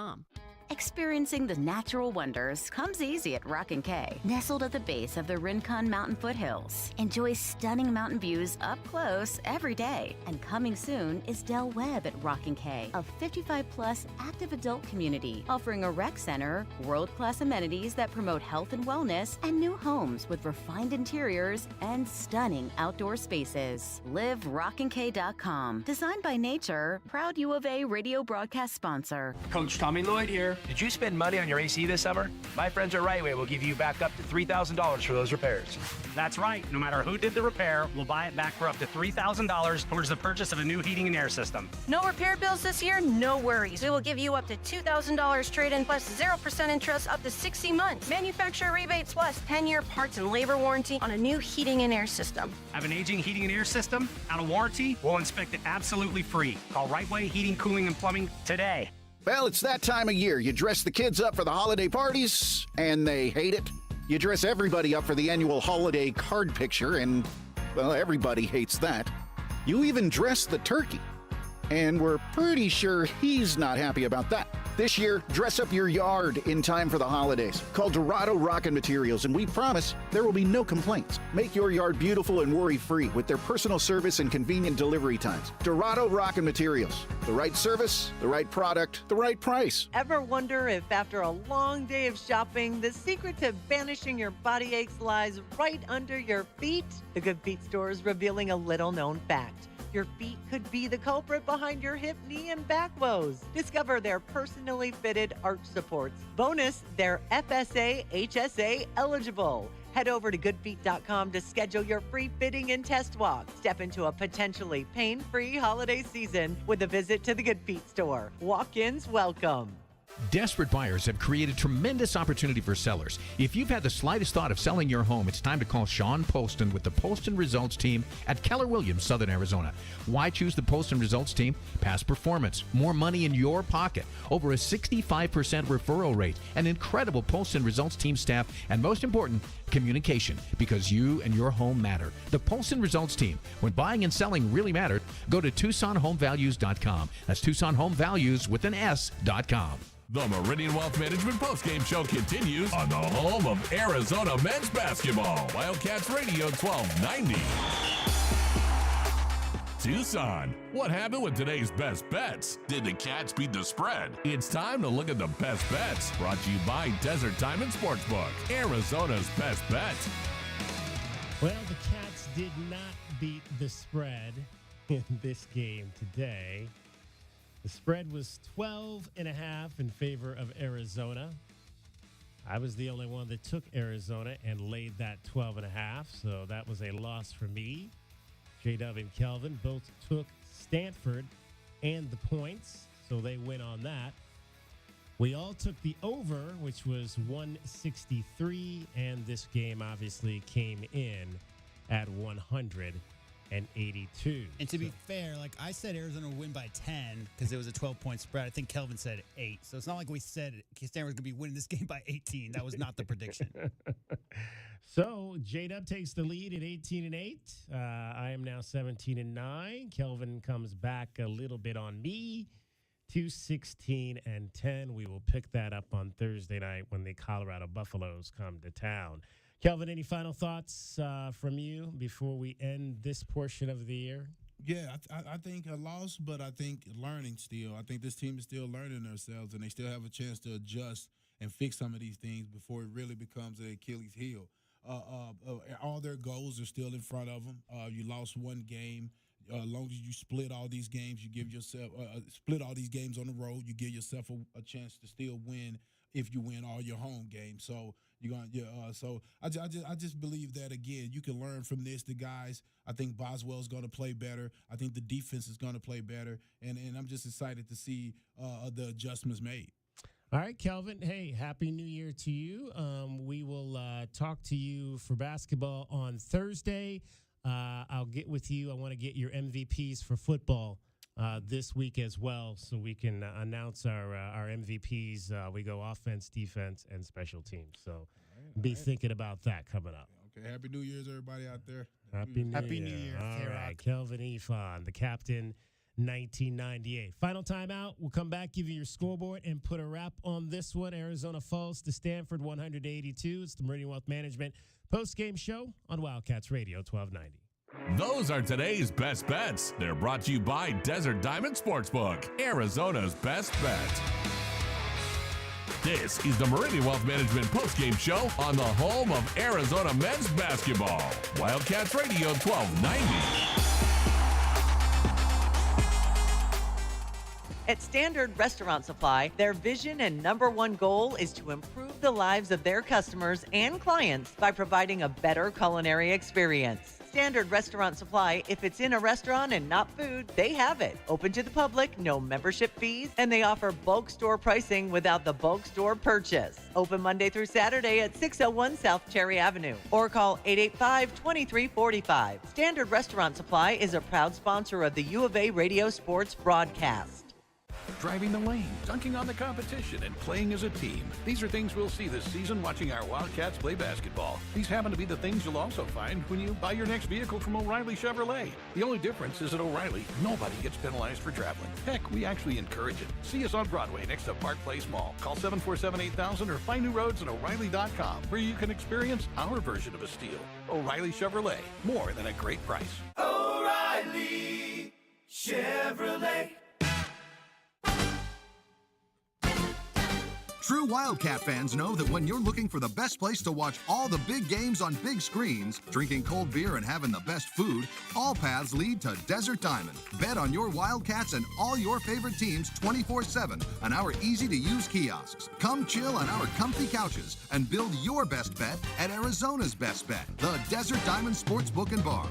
Experiencing the natural wonders comes easy at Rock & Kay. Nestled at the base of the Rincon Mountain foothills. Enjoy stunning mountain views up close every day. And coming soon is Del Webb at Rock & Kay, a 55-plus active adult community offering a rec center, world-class amenities that promote health and wellness, and new homes with refined interiors and stunning outdoor spaces. Live RockandK.com. Designed by Nature, proud U of A radio broadcast sponsor. Coach Tommy Lloyd here. Did you spend money on your AC this summer? My friends at Rightway will give you back up to $3,000 for those repairs. That's right. No matter who did the repair, we'll buy it back for up to $3,000 towards the purchase of a new heating and air system. No repair bills this year? No worries. We will give you up to $2,000 trade-in plus 0% interest up to 60 months. Manufacturer rebates plus 10-year parts and labor warranty on a new heating and air system. Have an aging heating and air system? Out of warranty? We'll inspect it absolutely free. Call Rightway Heating, Cooling, and Plumbing today. Well, it's that time of year. You dress the kids up for the holiday parties, and they hate it. You dress everybody up for the annual holiday card picture, and, well, everybody hates that. You even dress the turkey, and we're pretty sure he's not happy about that. This year, dress up your yard in time for the holidays. Call Dorado Rock and Materials, and we promise there will be no complaints. Make your yard beautiful and worry-free with their personal service and convenient delivery times. Dorado Rock and Materials. The right service, the right product, the right price. Ever wonder if after a long day of shopping, the secret to banishing your body aches lies right under your feet? The Good Feet store is revealing a little-known fact. Your feet could be the culprit behind your hip, knee, and back woes. Discover their personally fitted arch supports. Bonus, they're FSA, HSA eligible. Head over to goodfeet.com to schedule your free fitting and test walk. Step into a potentially pain-free holiday season with a visit to the Good Feet store. Walk-ins welcome. Desperate buyers have created tremendous opportunity for sellers. If you've had the slightest thought of selling your home, it's time to call Sean Poston with the Poston Results Team at Keller Williams, Southern Arizona. Why choose the Poston Results Team? Past performance, more money in your pocket, over a 65% referral rate, an incredible Poston Results Team staff, and most important, communication, because you and your home matter. The Poston Results Team. When buying and selling really matter, go to TucsonHomeValues.com. That's TucsonHomeValues with an S.com. The Meridian Wealth Management Postgame Show continues on the home of Arizona men's basketball. Wildcats Radio 1290. Tucson. What happened with today's best bets? Did the Cats beat the spread? It's time to look at the best bets. Brought to you by Desert Diamond Sportsbook, Arizona's best bet. Well, the Cats did not beat the spread in this game today. The spread was 12.5 in favor of Arizona. I was the only one that took Arizona and laid that 12.5, so that was a loss for me. J-Dub and Kelvin both took Stanford and the points, so they win on that. We all took the over, which was 163, and this game obviously came in at 182. And to be fair, like I said, Arizona would win by 10 because it was a 12-point spread. I think Kelvin said 8. So it's not like we said Stanford was going to be winning this game by 18. That was not the prediction. So J-Dub takes the lead at 18-8. I am now 17-9. Kelvin comes back a little bit on me to 16-10. We will pick that up on Thursday night when the Colorado Buffaloes come to town. Kelvin, any final thoughts from you before we end this portion of the year? Yeah, I think a loss, but I think learning still. I think this team is still learning themselves, and they still have a chance to adjust and fix some of these things before it really becomes an Achilles heel. All their goals are still in front of them. You lost one game. As long as you split all these games, you give yourself split all these games on the road. You give yourself a chance to still win if you win all your home games. So you're gonna, so I just believe that again. You can learn from this. The guys, I think Boswell's going to play better. I think the defense is going to play better, and I'm just excited to see the adjustments made. All right, Kelvin. Hey, Happy New Year to you. We will talk to you for basketball on Thursday. I'll get with you. I want to get your MVPs for football this week as well, so we can announce our MVPs. We go offense, defense, and special teams. So be thinking about that coming up. Okay, Happy New Year's, everybody out there. Happy New Year. All right, Kelvin Ifan, the captain, 1998. Final timeout. We'll come back, give you your scoreboard, and put a wrap on this one. Arizona falls to Stanford 182. It's the Meridian Wealth Management postgame show on Wildcats Radio 1290. Those are today's best bets. They're brought to you by Desert Diamond Sportsbook, Arizona's best bet. This is the Meridian Wealth Management postgame show on the home of Arizona men's basketball. Wildcats Radio 1290. At Standard Restaurant Supply, their vision and number one goal is to improve the lives of their customers and clients by providing a better culinary experience. Standard Restaurant Supply, if it's in a restaurant and not food, they have it. Open to the public, no membership fees, and they offer bulk store pricing without the bulk store purchase. Open Monday through Saturday at 601 South Cherry Avenue or call 885-2345. Standard Restaurant Supply is a proud sponsor of the U of A Radio Sports broadcast. Driving the lane, dunking on the competition, and playing as a team. These are things we'll see this season watching our Wildcats play basketball. These happen to be the things you'll also find when you buy your next vehicle from O'Reilly Chevrolet. The only difference is at O'Reilly, nobody gets penalized for traveling. Heck, we actually encourage it. See us on Broadway next to Park Place Mall. Call 747-8000 or find new roads at O'Reilly.com where you can experience our version of a steal. O'Reilly Chevrolet, more than a great price. O'Reilly Chevrolet. True Wildcat fans know that when you're looking for the best place to watch all the big games on big screens, drinking cold beer and having the best food, all paths lead to Desert Diamond. Bet on your Wildcats and all your favorite teams 24/7 on our easy-to-use kiosks. Come chill on our comfy couches and build your best bet at Arizona's best bet, the Desert Diamond Sportsbook and Bar.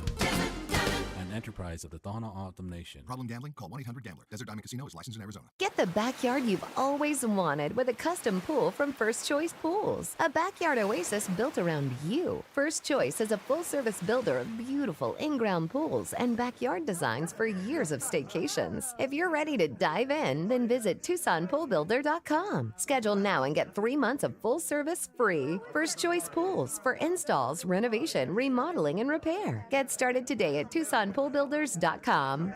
Enterprise of the Thana Autumn Nation. Problem gambling? Call 1-800-GAMBLER. Desert Diamond Casino is licensed in Arizona. Get the backyard you've always wanted with a custom pool from First Choice Pools. A backyard oasis built around you. First Choice is a full-service builder of beautiful in-ground pools and backyard designs for years of staycations. If you're ready to dive in, then visit TucsonPoolBuilder.com. Schedule now and get 3 months of full service free. First Choice Pools for installs, renovation, remodeling, and repair. Get started today at TucsonPoolBuilder.com.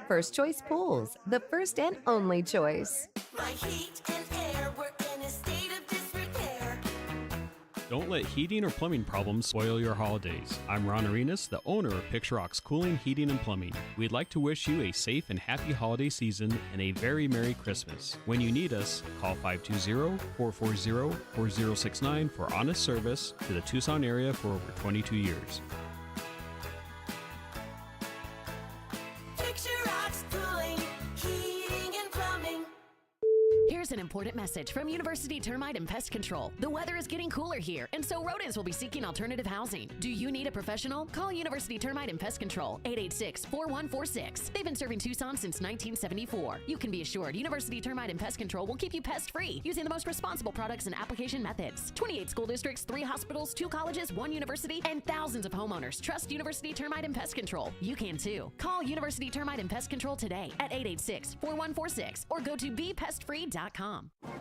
First Choice Pools, the first and only choice. My heat and air were in a state of disrepair. Don't let heating or plumbing problems spoil your holidays. I'm Ron Arenas, the owner of Picture Rock's Cooling, Heating, and Plumbing. We'd like to wish you a safe and happy holiday season and a very Merry Christmas. When you need us, call 520-440-4069 for honest service to the Tucson area for over 22 years. Here's an important message from University Termite and Pest Control. The weather is getting cooler here, and so rodents will be seeking alternative housing. Do you need a professional? Call University Termite and Pest Control, 886-4146. They've been serving Tucson since 1974. You can be assured University Termite and Pest Control will keep you pest-free using the most responsible products and application methods. 28 school districts, 3 hospitals, 2 colleges, 1 university, and thousands of homeowners trust University Termite and Pest Control. You can too. Call University Termite and Pest Control today at 886-4146 or go to bepestfree.com.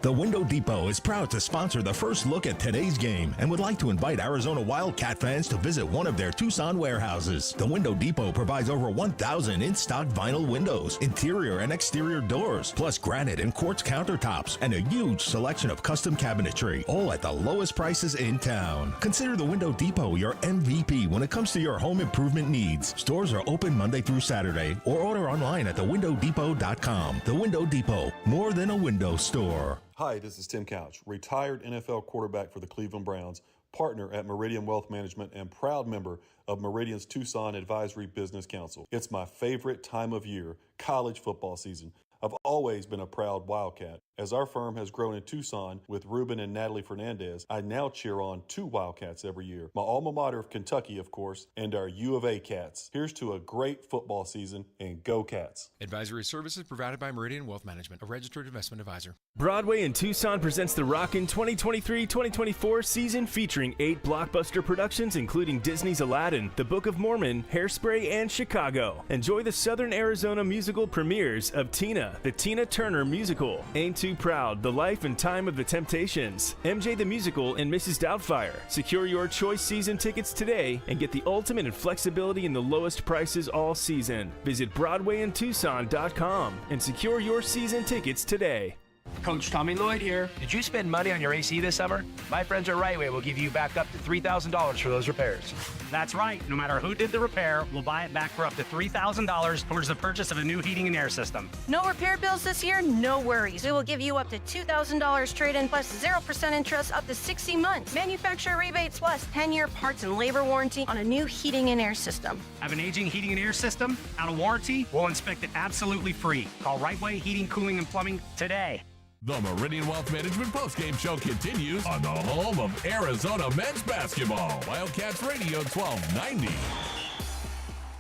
The Window Depot is proud to sponsor the first look at today's game and would like to invite Arizona Wildcat fans to visit one of their Tucson warehouses. The Window Depot provides over 1,000 in-stock vinyl windows, interior and exterior doors, plus granite and quartz countertops, and a huge selection of custom cabinetry, all at the lowest prices in town. Consider the Window Depot your MVP when it comes to your home improvement needs. Stores are open Monday through Saturday, or order online at thewindowdepot.com. The Window Depot, more than a window store. Hi, this is Tim Couch, retired NFL quarterback for the Cleveland Browns, partner at Meridian Wealth Management, and proud member of Meridian's Tucson Advisory Business Council. It's my favorite time of year, college football season. I've always been a proud Wildcat. As our firm has grown in Tucson with Ruben and Natalie Fernandez, I now cheer on 2 Wildcats every year. My alma mater of Kentucky, of course, and our U of A Cats. Here's to a great football season, and go Cats. Advisory services provided by Meridian Wealth Management, a registered investment advisor. Broadway in Tucson presents the Rockin' 2023-2024 season featuring 8 blockbuster productions including Disney's Aladdin, The Book of Mormon, Hairspray, and Chicago. Enjoy the Southern Arizona musical premieres of Tina, the Tina Turner musical, Ain't Too Too Proud, The Life and Time of the Temptations, MJ the Musical, and Mrs. Doubtfire. Secure your choice season tickets today and get the ultimate in flexibility and the lowest prices all season. Visit BroadwayInTucson.com and secure your season tickets today. Coach Tommy Lloyd here. Did you spend money on your AC this summer? My friends at Rightway will give you back up to $3,000 for those repairs. That's right. No matter who did the repair, we'll buy it back for up to $3,000 towards the purchase of a new heating and air system. No repair bills this year? No worries. We will give you up to $2,000 trade-in plus 0% interest up to 60 months. Manufacturer rebates plus 10-year parts and labor warranty on a new heating and air system. Have an aging heating and air system? Out of warranty? We'll inspect it absolutely free. Call Rightway Heating, Cooling, and Plumbing today. The Meridian Wealth Management Postgame Show continues on the home of Arizona men's basketball. Wildcats Radio 1290.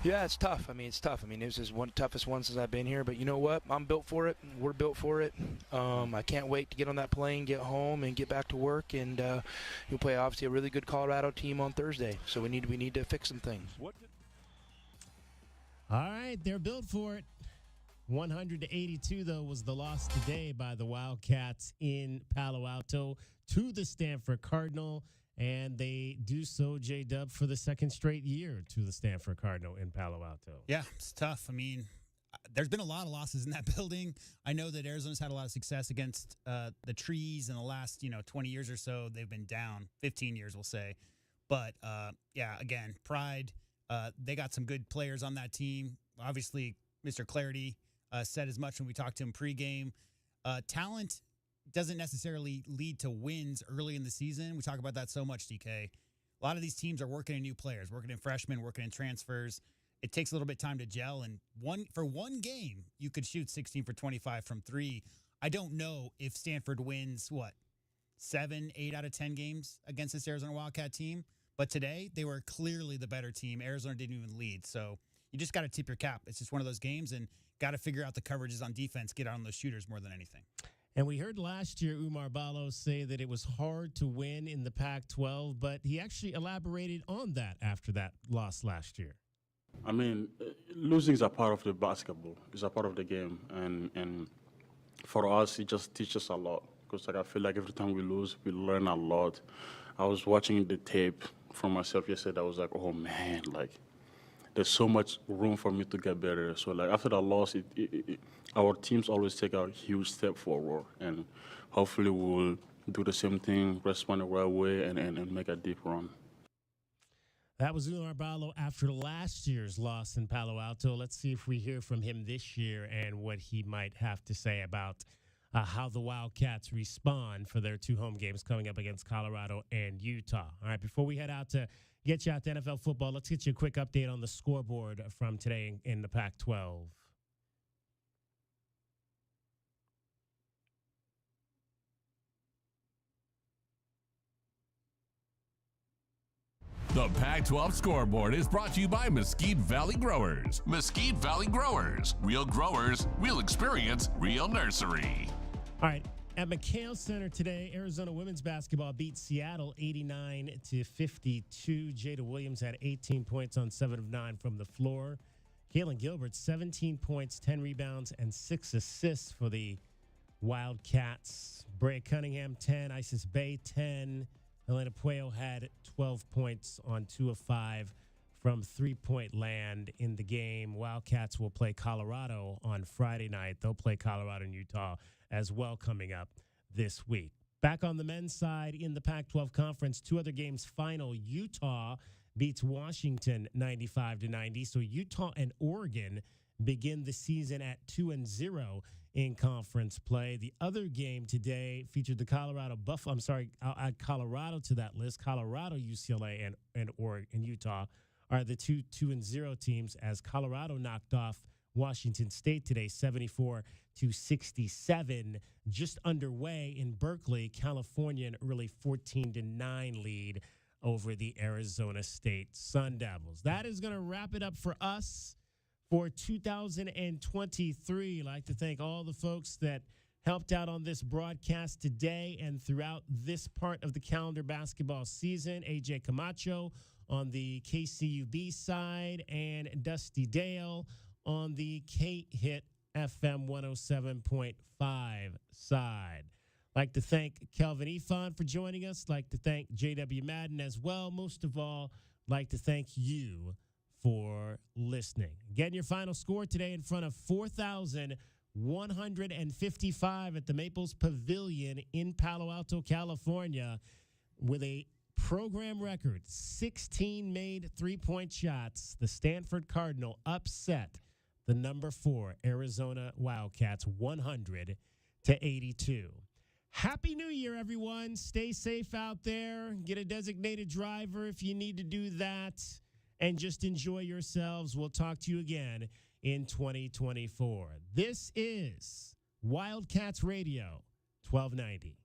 Yeah, it's tough. It's tough. This is one toughest one since I've been here, but you know what? I'm built for it. We're built for it. I can't wait to get on that plane, get home, and get back to work. And you'll play obviously a really good Colorado team on Thursday. So we need to fix some things. All right, they're built for it. 100-82, though, was the loss today by the Wildcats in Palo Alto to the Stanford Cardinal, and they do so, J-Dub, for the second straight year to the Stanford Cardinal in Palo Alto. Yeah, it's tough. There's been a lot of losses in that building. I know that Arizona's had a lot of success against the Trees in the last, 20 years or so. They've been down, 15 years, we'll say. But, again, Pride, they got some good players on that team. Obviously, Mr. Clarity said as much when we talked to him pregame. Talent doesn't necessarily lead to wins early in the season. We talk about that so much, DK. A lot of these teams are working in new players, working in freshmen, working in transfers. It takes a little bit of time to gel. And for one game, you could shoot 16 for 25 from three. I don't know if Stanford wins, 7, 8 out of 10 games against this Arizona Wildcat team. But today, they were clearly the better team. Arizona didn't even lead. So you just got to tip your cap. It's just one of those games, and got to figure out the coverages on defense, get on those shooters more than anything. And we heard last year Umar Ballo say that it was hard to win in the Pac-12, but he actually elaborated on that after that loss last year. Losing is a part of the basketball. It's a part of the game. And for us, it just teaches a lot. Because I feel like every time we lose, we learn a lot. I was watching the tape for myself yesterday. I was like, oh, man, there's so much room for me to get better. So, after that loss, our teams always take a huge step forward. And hopefully we'll do the same thing, respond the right way, and make a deep run. That was Umar Ballo after last year's loss in Palo Alto. Let's see if we hear from him this year and what he might have to say about how the Wildcats respond for their two home games coming up against Colorado and Utah. All right, before we head out to get you out to NFL football, let's get you a quick update on the scoreboard from today in the Pac-12. The Pac-12 scoreboard is brought to you by Mesquite Valley Growers. Mesquite Valley Growers. Real growers, real experience, real nursery. All right. At McHale Center today, Arizona women's basketball beat Seattle 89-52. Jada Williams had 18 points on 7 of 9 from the floor. Kaylin Gilbert, 17 points, 10 rebounds, and 6 assists for the Wildcats. Brea Cunningham, 10. Isis Bay, 10. Elena Puello had 12 points on 2 of 5 from three-point land in the game. Wildcats will play Colorado on Friday night. They'll play Colorado and Utah as well coming up this week. Back on the men's side in the Pac-12 Conference, 2 other games final. Utah beats Washington 95-90. So Utah and Oregon begin the season at 2-0 in conference play. The other game today featured the Colorado Buffalo. I'm sorry, I'll add Colorado to that list. Colorado, UCLA, and Oregon and Utah are the 2-0 teams, as Colorado knocked off Washington State today, 74-67. Just underway in Berkeley, California, an early 14-9 lead over the Arizona State Sun Devils. That is going to wrap it up for us for 2023. I'd like to thank all the folks that helped out on this broadcast today and throughout this part of the calendar basketball season. AJ Camacho on the KCUB side and Dusty Dale on the K-Hit FM 107.5 side. Like to thank Kelvin Efon for joining us. Like to thank JW Madden as well. Most of all, like to thank you for listening. Getting your final score today in front of 4,155 at the Maples Pavilion in Palo Alto, California, with a program record 16 made three-point shots. The Stanford Cardinal upset the number 4 Arizona Wildcats 100-82. Happy New Year, everyone. Stay safe out there. Get a designated driver if you need to do that. And just enjoy yourselves. We'll talk to you again in 2024. This is Wildcats Radio 1290.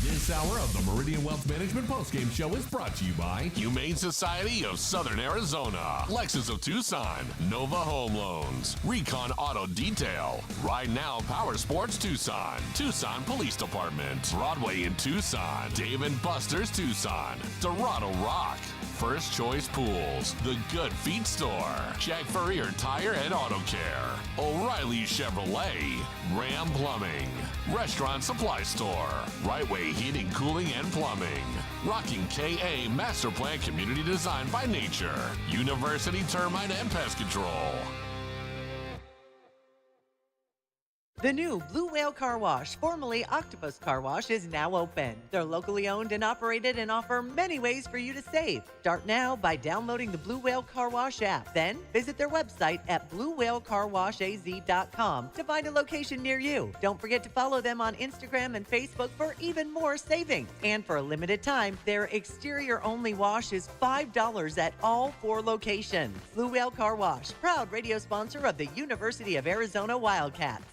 This hour of the Meridian Wealth Management Postgame Show is brought to you by Humane Society of Southern Arizona, Lexus of Tucson, Nova Home Loans, Recon Auto Detail, Ride Now Power Sports Tucson, Tucson Police Department, Broadway in Tucson, Dave & Buster's Tucson, Dorado Rock, First Choice Pools, The Good Feet Store, Jack Furrier Tire and Auto Care, O'Reilly Chevrolet, Ram Plumbing, Restaurant Supply Store, Right Way Heating, Cooling, and Plumbing, Rocking KA Master Plan Community Design by Nature, University Termite and Pest Control. The new Blue Whale Car Wash, formerly Octopus Car Wash, is now open. They're locally owned and operated and offer many ways for you to save. Start now by downloading the Blue Whale Car Wash app. Then visit their website at bluewhalecarwashaz.com to find a location near you. Don't forget to follow them on Instagram and Facebook for even more savings. And for a limited time, their exterior-only wash is $5 at all 4 locations. Blue Whale Car Wash, proud radio sponsor of the University of Arizona Wildcats.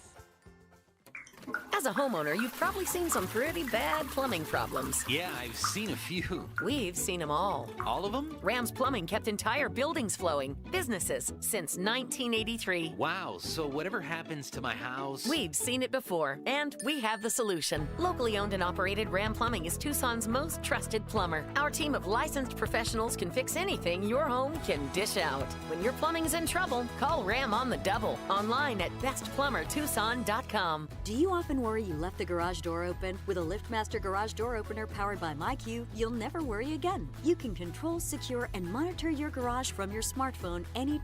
As a homeowner, you've probably seen some pretty bad plumbing problems. Yeah, I've seen a few. We've seen them all. All of them? Rams Plumbing kept entire buildings flowing. Businesses since 1983. Wow, so whatever happens to my house... We've seen it before, and we have the solution. Locally owned and operated Ram Plumbing is Tucson's most trusted plumber. Our team of licensed professionals can fix anything your home can dish out. When your plumbing's in trouble, call Ram on the double. Online at bestplumbertucson.com. Do you often worry you left the garage door open? With a LiftMaster garage door opener powered by MyQ, you'll never worry again. You can control, secure, and monitor your garage from your smartphone anytime.